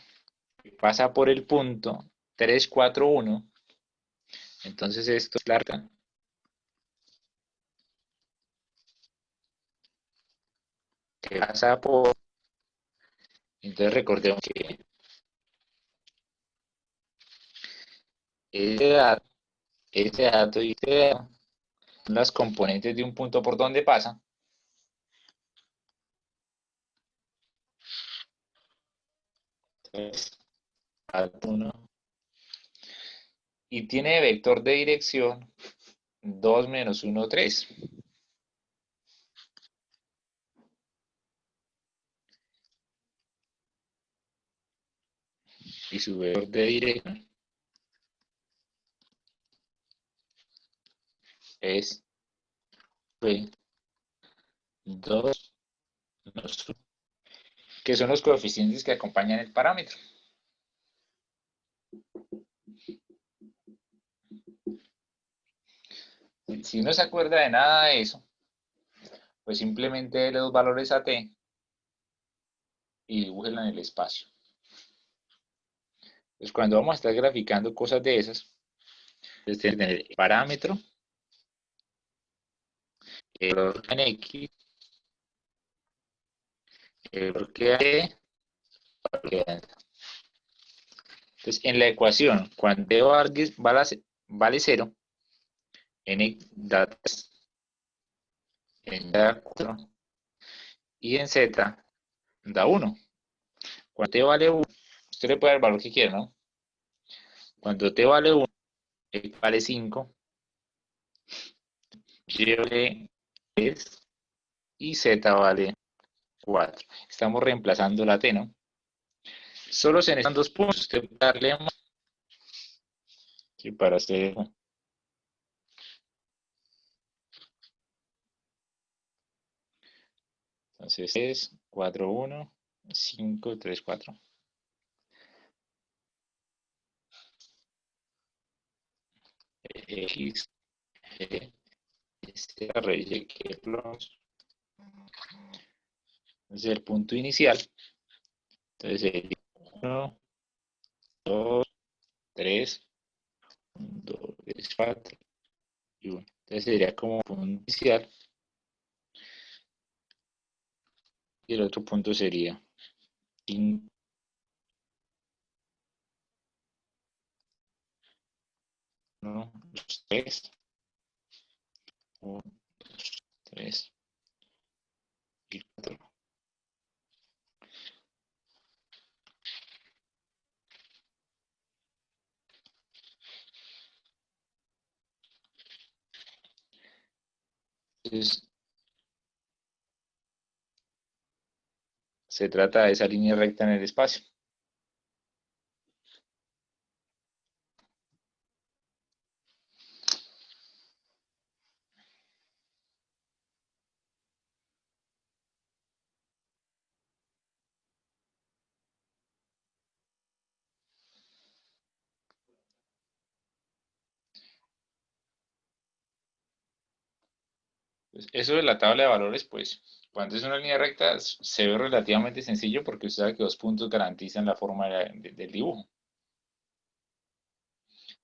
que pasa por el punto 3, 4, 1. Entonces esto es la recta que pasa por... Entonces recordemos que ese dato, y este dato son las componentes de un punto por donde pasa. Entonces, dato 1. Y tiene vector de dirección 2 menos 1, 3. Y su vector de dirección es V2 menos 1, que son los coeficientes que acompañan el parámetro. Si no se acuerda de nada de eso, pues simplemente dé los valores a t y dibújela en el espacio. Entonces, cuando vamos a estar graficando cosas de esas, entonces tener el parámetro, el valor en x, el valor que hay, entonces, en la ecuación, cuando t vale 0, n da 3, n da 4 y en z da 1. Cuando t vale 1, usted le puede dar el valor que quiera, ¿no? Cuando t vale 1, x vale 5, y vale 3 y z vale 4. Estamos reemplazando la t, ¿no? Solo se necesitan 2 puntos. Usted puede darle más, ¿sí? Para hacer... Entonces es 4, 1, 5, 3, 4. X, G, S, raíz de que plus. Entonces el punto inicial. Entonces sería 1, 2, 3, 2, 3, 4 y 1. Entonces sería como punto inicial. Y el otro punto sería 5, 1, 2, 3, 1, 2, 3 y 4. Entonces se trata de esa línea recta en el espacio. Eso de la tabla de valores, pues, cuando es una línea recta, se ve relativamente sencillo porque usted sabe que 2 puntos garantizan la forma del dibujo.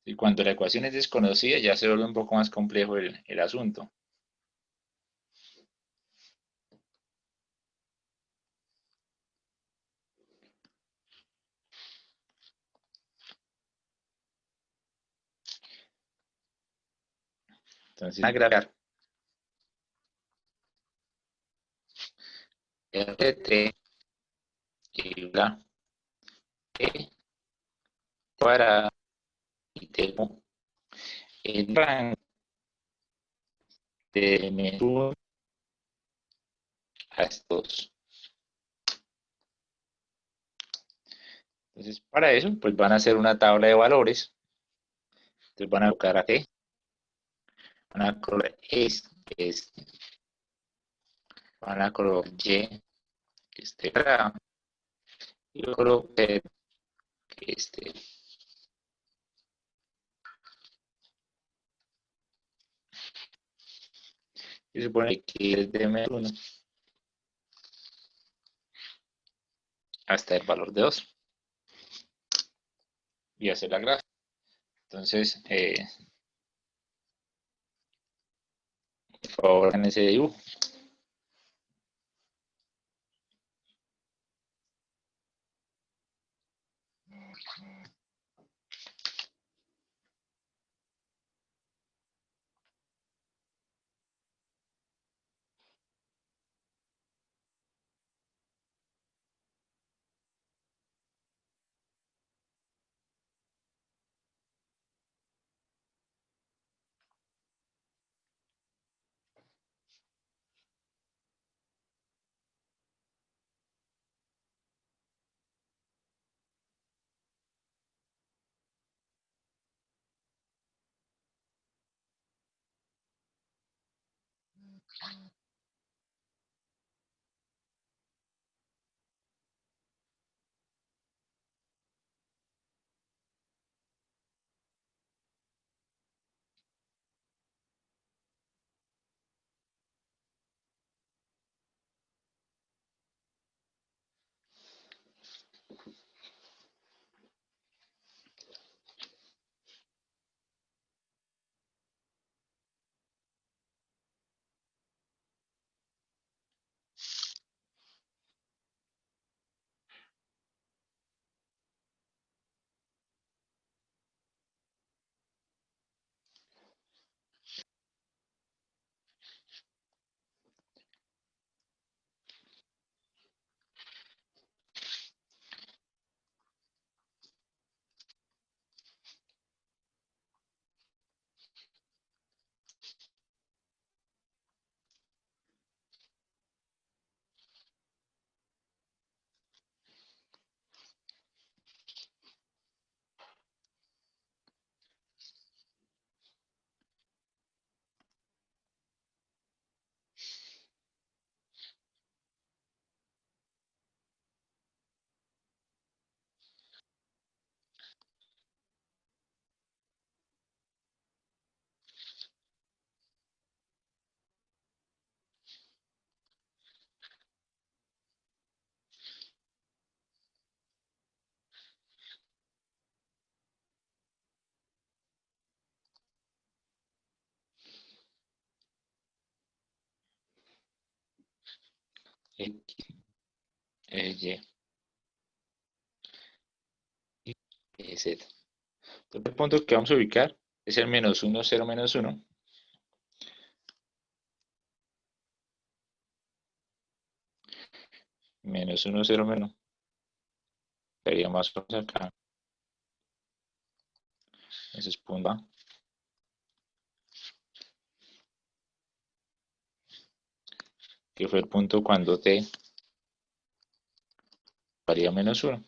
Y cuando la ecuación es desconocida, ya se vuelve un poco más complejo el asunto. Entonces, agregar RT igual a T para y tengo el rango de menos a estos. Entonces, para eso, pues van a hacer una tabla de valores. Entonces van a colocar a T, van a colocar este, van a colocar Y, que esté acá, y luego Z, que esté. Y supone que es de -1 hasta el valor de 2. Y hacer la gráfica. Entonces, por favor, en ese dibujo. X, Y, y Z. Entonces, el punto que vamos a ubicar es el -1, 0, -1. -1, 0, menos. Sería más o menos acá. Ese es punto A. Que fue el punto cuando T valía -1.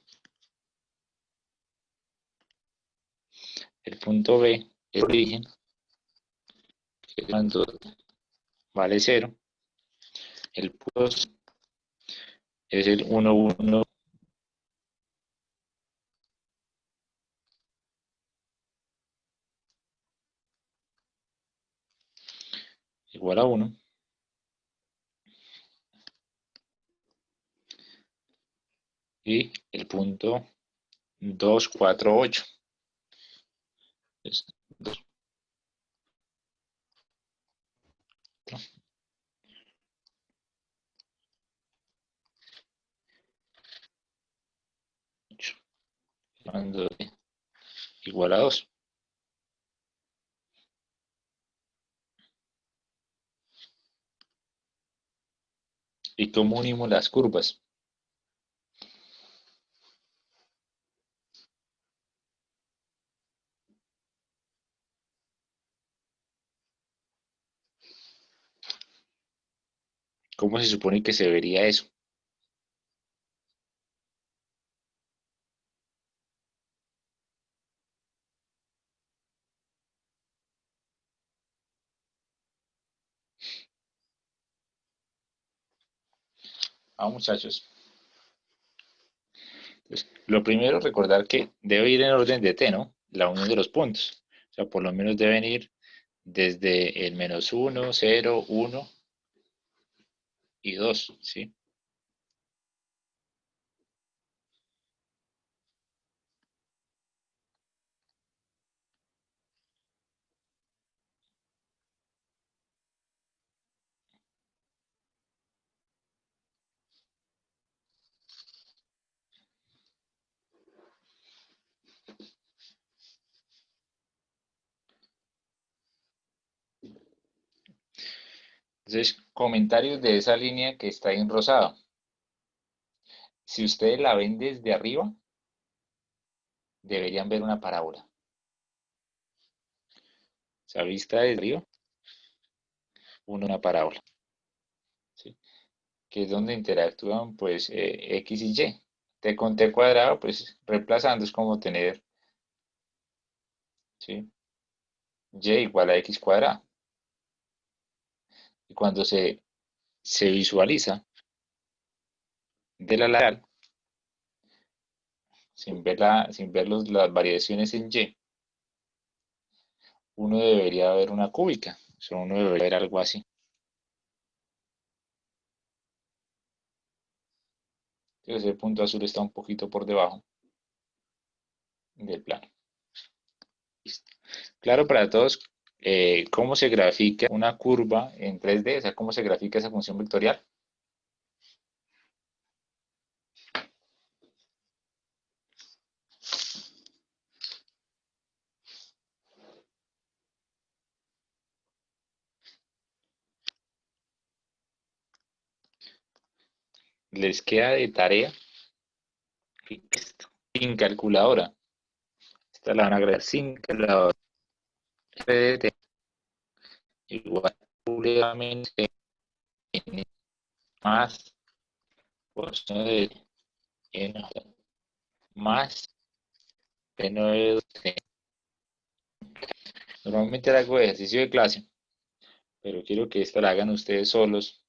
El punto B es el origen, que es cuando vale 0. El punto C es el 1, 1 igual a 1. Y el punto 2, 4, 8. Es 2, 8. Cuando D igual a 2. ¿Y cómo unimos las curvas? ¿Cómo se supone que se vería eso? Vamos, muchachos. Entonces, lo primero, recordar que debe ir en orden de t, ¿no? La unión de los puntos. O sea, por lo menos deben ir desde el -1, 0, 1 y 2, ¿sí? Entonces, comentarios de esa línea que está ahí en rosado. Si ustedes la ven desde arriba, deberían ver una parábola. O sea, vista desde arriba, una parábola, ¿sí? Que es donde interactúan, pues, X y Y. T con T cuadrado, pues, reemplazando es como tener, ¿sí? Y igual a X cuadrado. Y cuando se visualiza de la lateral, sin ver las variaciones en Y, uno debería ver una cúbica. O sea, uno debería ver algo así. Entonces, el punto azul está un poquito por debajo del plano. Listo. Claro para todos cómo se grafica una curva en 3D, o sea, cómo se grafica esa función vectorial. Les queda de tarea sin calculadora. Esta la van a agregar sin calculadora. RDT igual probablemente n más coseno de n más seno de 2t. Normalmente hago ejercicio de clase, pero quiero que esta la hagan ustedes solos,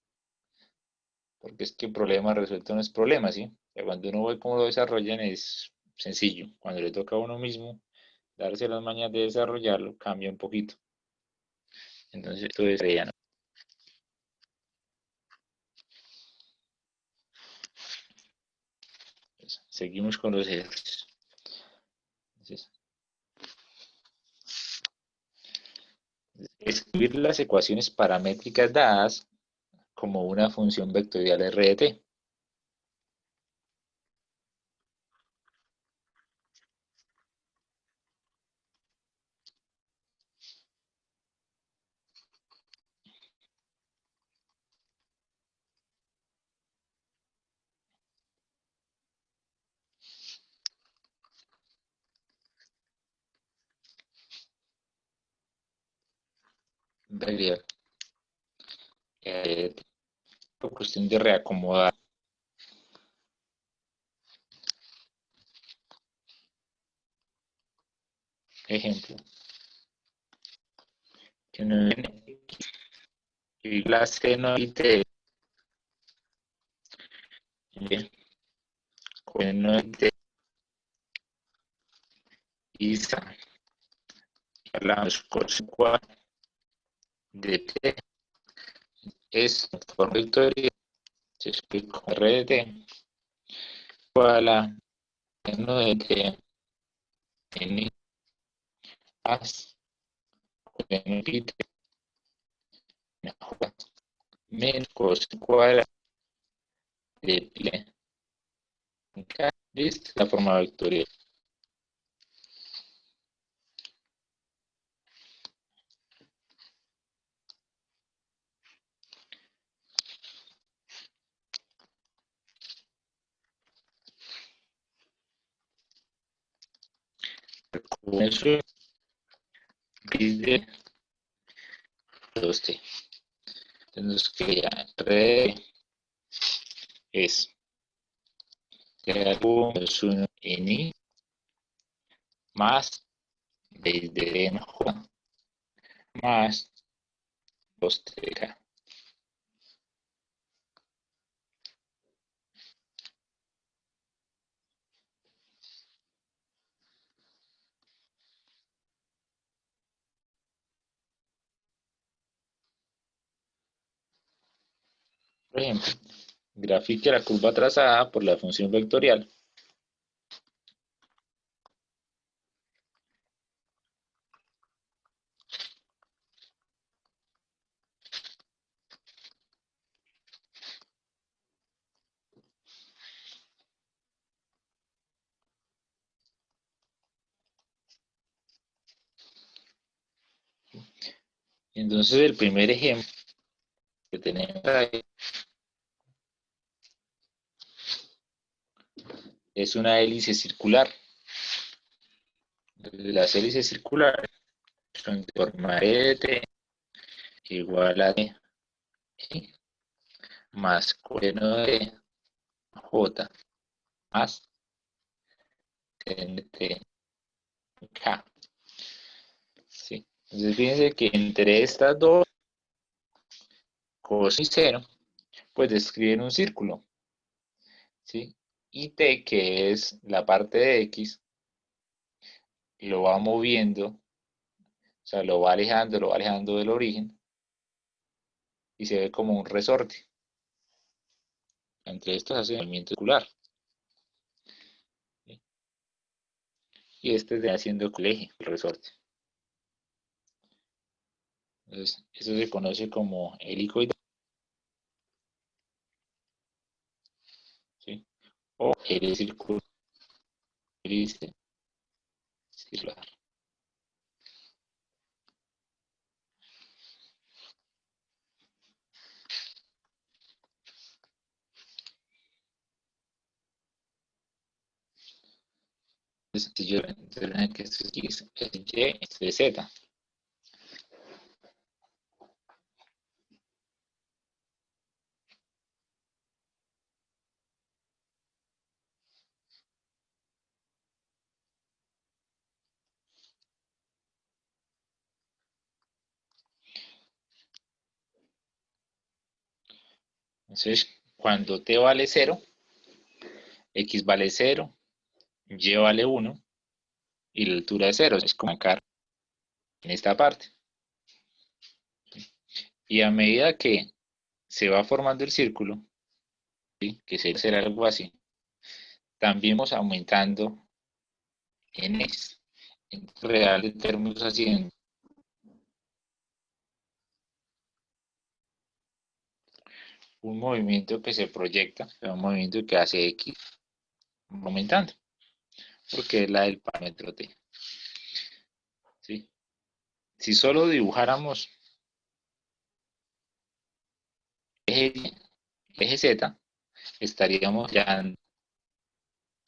porque es que problema resuelto no es problema, ¿sí? O sea, cuando uno ve cómo lo desarrollan es sencillo. Cuando le toca a uno mismo darse las mañas de desarrollarlo, cambia un poquito. Entonces, esto es ya, ¿no? Seguimos con los ejercicios. Entonces, escribir las ecuaciones paramétricas dadas como una función vectorial RDT. Variable. Cuestión de reacomodar. Ejemplo. Que no viene y la seno y t. Bien. Seno y t. Isa. Hablamos cos de t. Es forma vectorial. Se escribe como RDT. Igual a seno de t. N más seno y t. Menos cos cuadrada de pi. Listo, la forma vectorial. Con eso pide 2t. Entonces, que red es menos 1 en i más desde en j más 2t. Por ejemplo, grafique la curva trazada por la función vectorial. Entonces el primer ejemplo que tenemos ahí es una hélice circular. Las hélices circulares son de forma de T igual a D más coeno de J más NT K. ¿Sí? Entonces fíjense que entre estas dos, cos y seno, pues describen un círculo. ¿Sí? Y T, que es la parte de X, lo va moviendo, o sea, lo va alejando del origen y se ve como un resorte. Entre estos hace un movimiento circular. ¿Sí? Y este está haciendo el eje, el resorte. Entonces, eso se conoce como helicoide, ¿sí? O hélice circular. Entonces, si yo ven que esto es X, esto es Y, esto es Z. Entonces, cuando T vale 0, X vale 0, Y vale 1 y la altura es 0. Es como acá en esta parte. Y a medida que se va formando el círculo, ¿sí? Que será algo así, también vamos aumentando en X. En real de términos haciendo un movimiento que se proyecta, un movimiento que hace X aumentando, porque es la del parámetro T. ¿Sí? Si solo dibujáramos eje, eje Z, estaríamos ya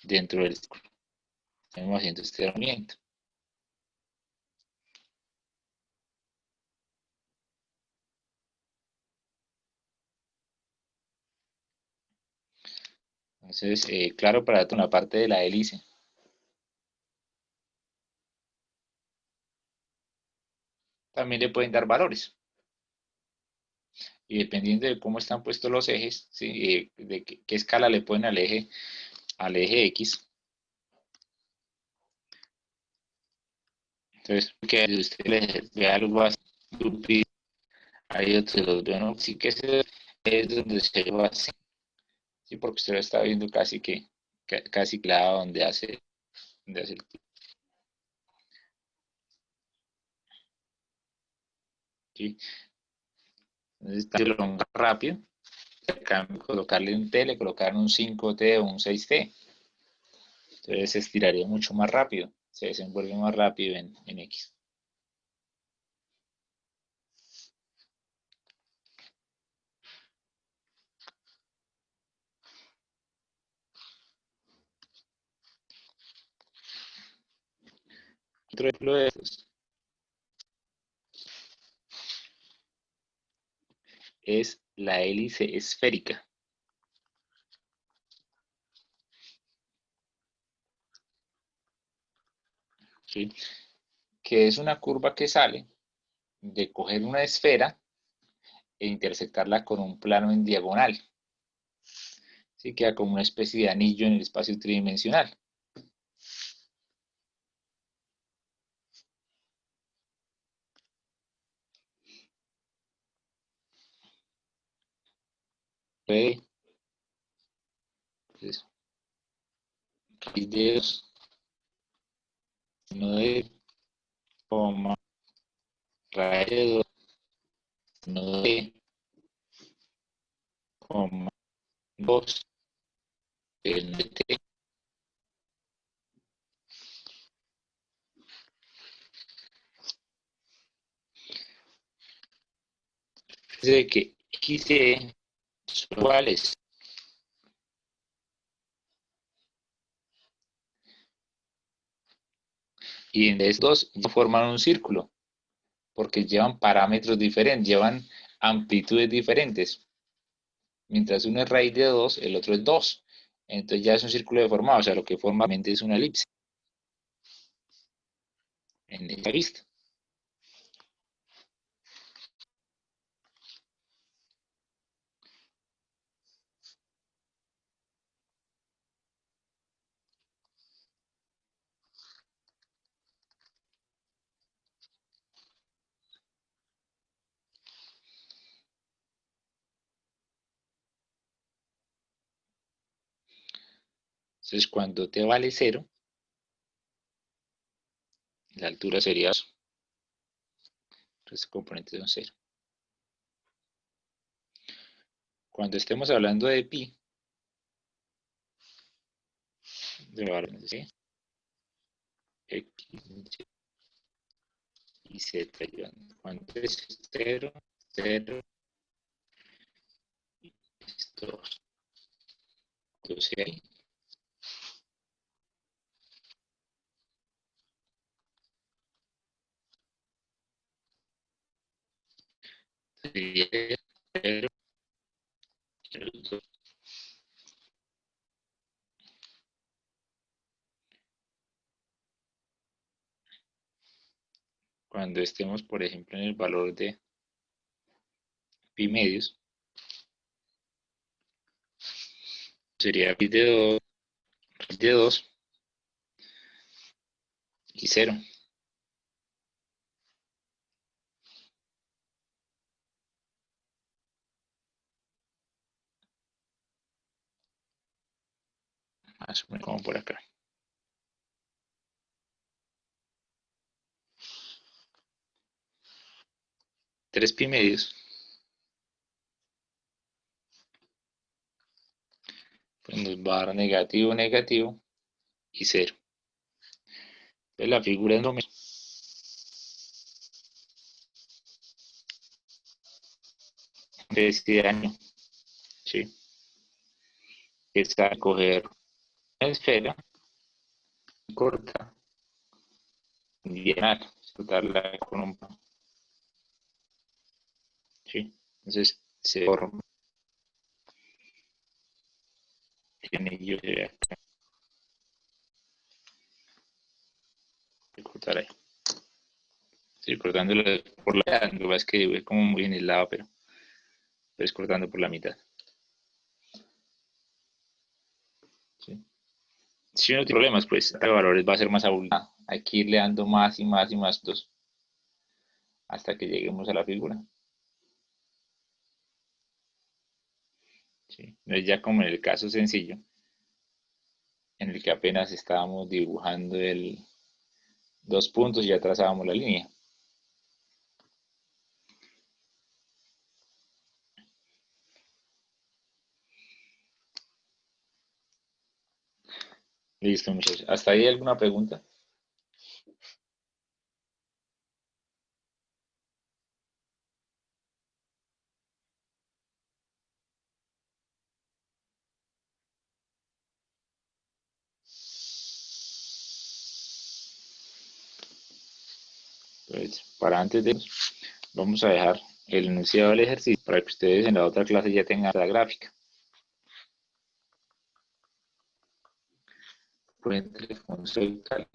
dentro del círculo. Estamos haciendo este movimiento. Entonces, claro, para una parte de la hélice, también le pueden dar valores. Y dependiendo de cómo están puestos los ejes, ¿sí? De qué escala le ponen al eje X. Entonces, que usted le ve algo así, hay otros, bueno, sí que ese es donde se va así, sí, porque usted lo está viendo casi clavado donde hace el clic, ¿sí? Entonces, lo más rápido, acá colocarle un T, le colocaron un 5T o un 6T. Entonces se estiraría mucho más rápido, se desenvuelve más rápido en X. Otro ejemplo de estos es la hélice esférica. ¿Sí? Que es una curva que sale de coger una esfera e intersectarla con un plano en diagonal. ¿Sí? Queda como una especie de anillo en el espacio tridimensional. P, pues, raíz de 2, no de, coma, raíz de 2, no de, coma, 2, de t. Fíjese que X y Y son iguales. Y en estos dos forman un círculo, porque llevan parámetros diferentes, llevan amplitudes diferentes. Mientras uno es raíz de 2, el otro es 2. Entonces ya es un círculo deformado, o sea, lo que forma realmente es una elipse en esta vista. Entonces, cuando t vale 0, la altura sería 2. Entonces, componentes son 0. Cuando estemos hablando de pi, de valores de c, x y z, cuando es 0, 0, es 2. Entonces, ahí sería 0, 0, 2. Cuando estemos, por ejemplo, en el valor de pi medios, sería pi de 2 y 0. Más o menos como por acá. 3 pi medios, pues nos va a dar negativo, negativo y 0. Entonces la figura es lo mismo. De este año, ¿sí? Es a coger una esfera corta y llenar, cortarla con un pan, ¿sí? Entonces se forma el anillo de acá, de cortar ahí. Estoy cortándolo por la mitad, lo que pasa es que es como muy en el lado, pero estoy cortando por la mitad. ¿Sí? Si uno tiene problemas, pues el valores va a ser más abultado. Hay que irle dando más y más y más dos hasta que lleguemos a la figura. ¿Sí? No es ya como en el caso sencillo, en el que apenas estábamos dibujando el 2 puntos y ya trazábamos la línea. Listo, muchachos. ¿Hasta ahí alguna pregunta? Pues para antes de vamos a dejar el enunciado del ejercicio para que ustedes en la otra clase ya tengan la gráfica. Puente conceptual.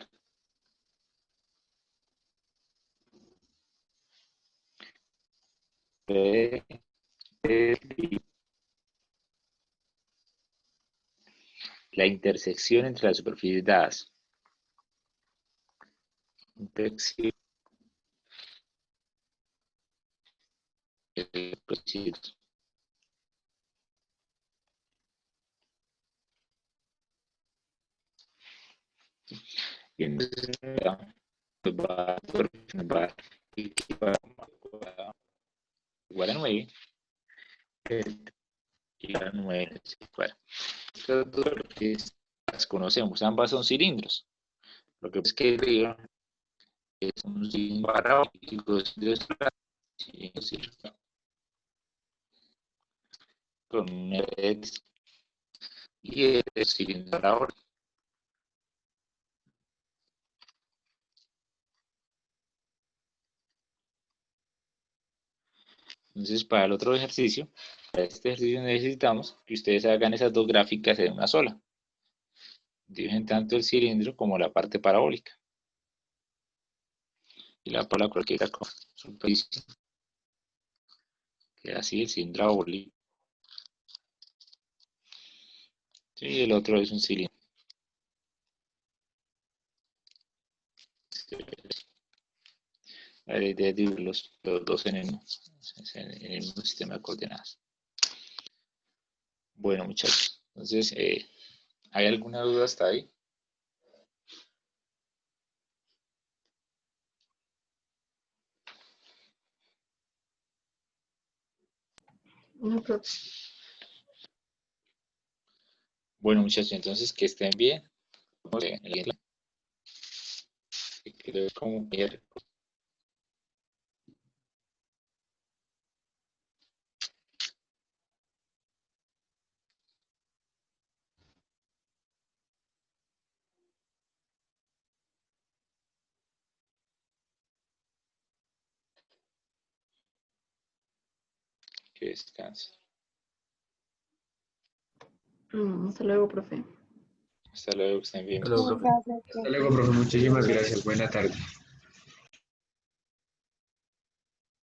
La intersección entre las superficies dadas. Intersección Y entonces va a igual a 9, y a 9 es igual. Estas dos las conocemos, ambas son cilindros. Lo que pasa es que arriba es un cilindro parábolicos con un X y el cilindro parábolico. Entonces, para el otro ejercicio, para este ejercicio necesitamos que ustedes hagan esas dos gráficas en una sola. Dividen tanto el cilindro como la parte parabólica. Y la para cualquier superficie. Queda así el cilindro parabólico. Sí, y el otro es un cilindro. La idea es dividir los dos en el mismo sistema de coordenadas. Bueno, muchachos, entonces, ¿hay alguna duda hasta ahí? No, profe. Bueno, muchachos, entonces que estén bien. Creo que como que descansen. Hasta luego, profe. Hasta luego, que estén bien. Hasta luego, profe. Hasta luego, profe. Muchísimas gracias. Buena tarde.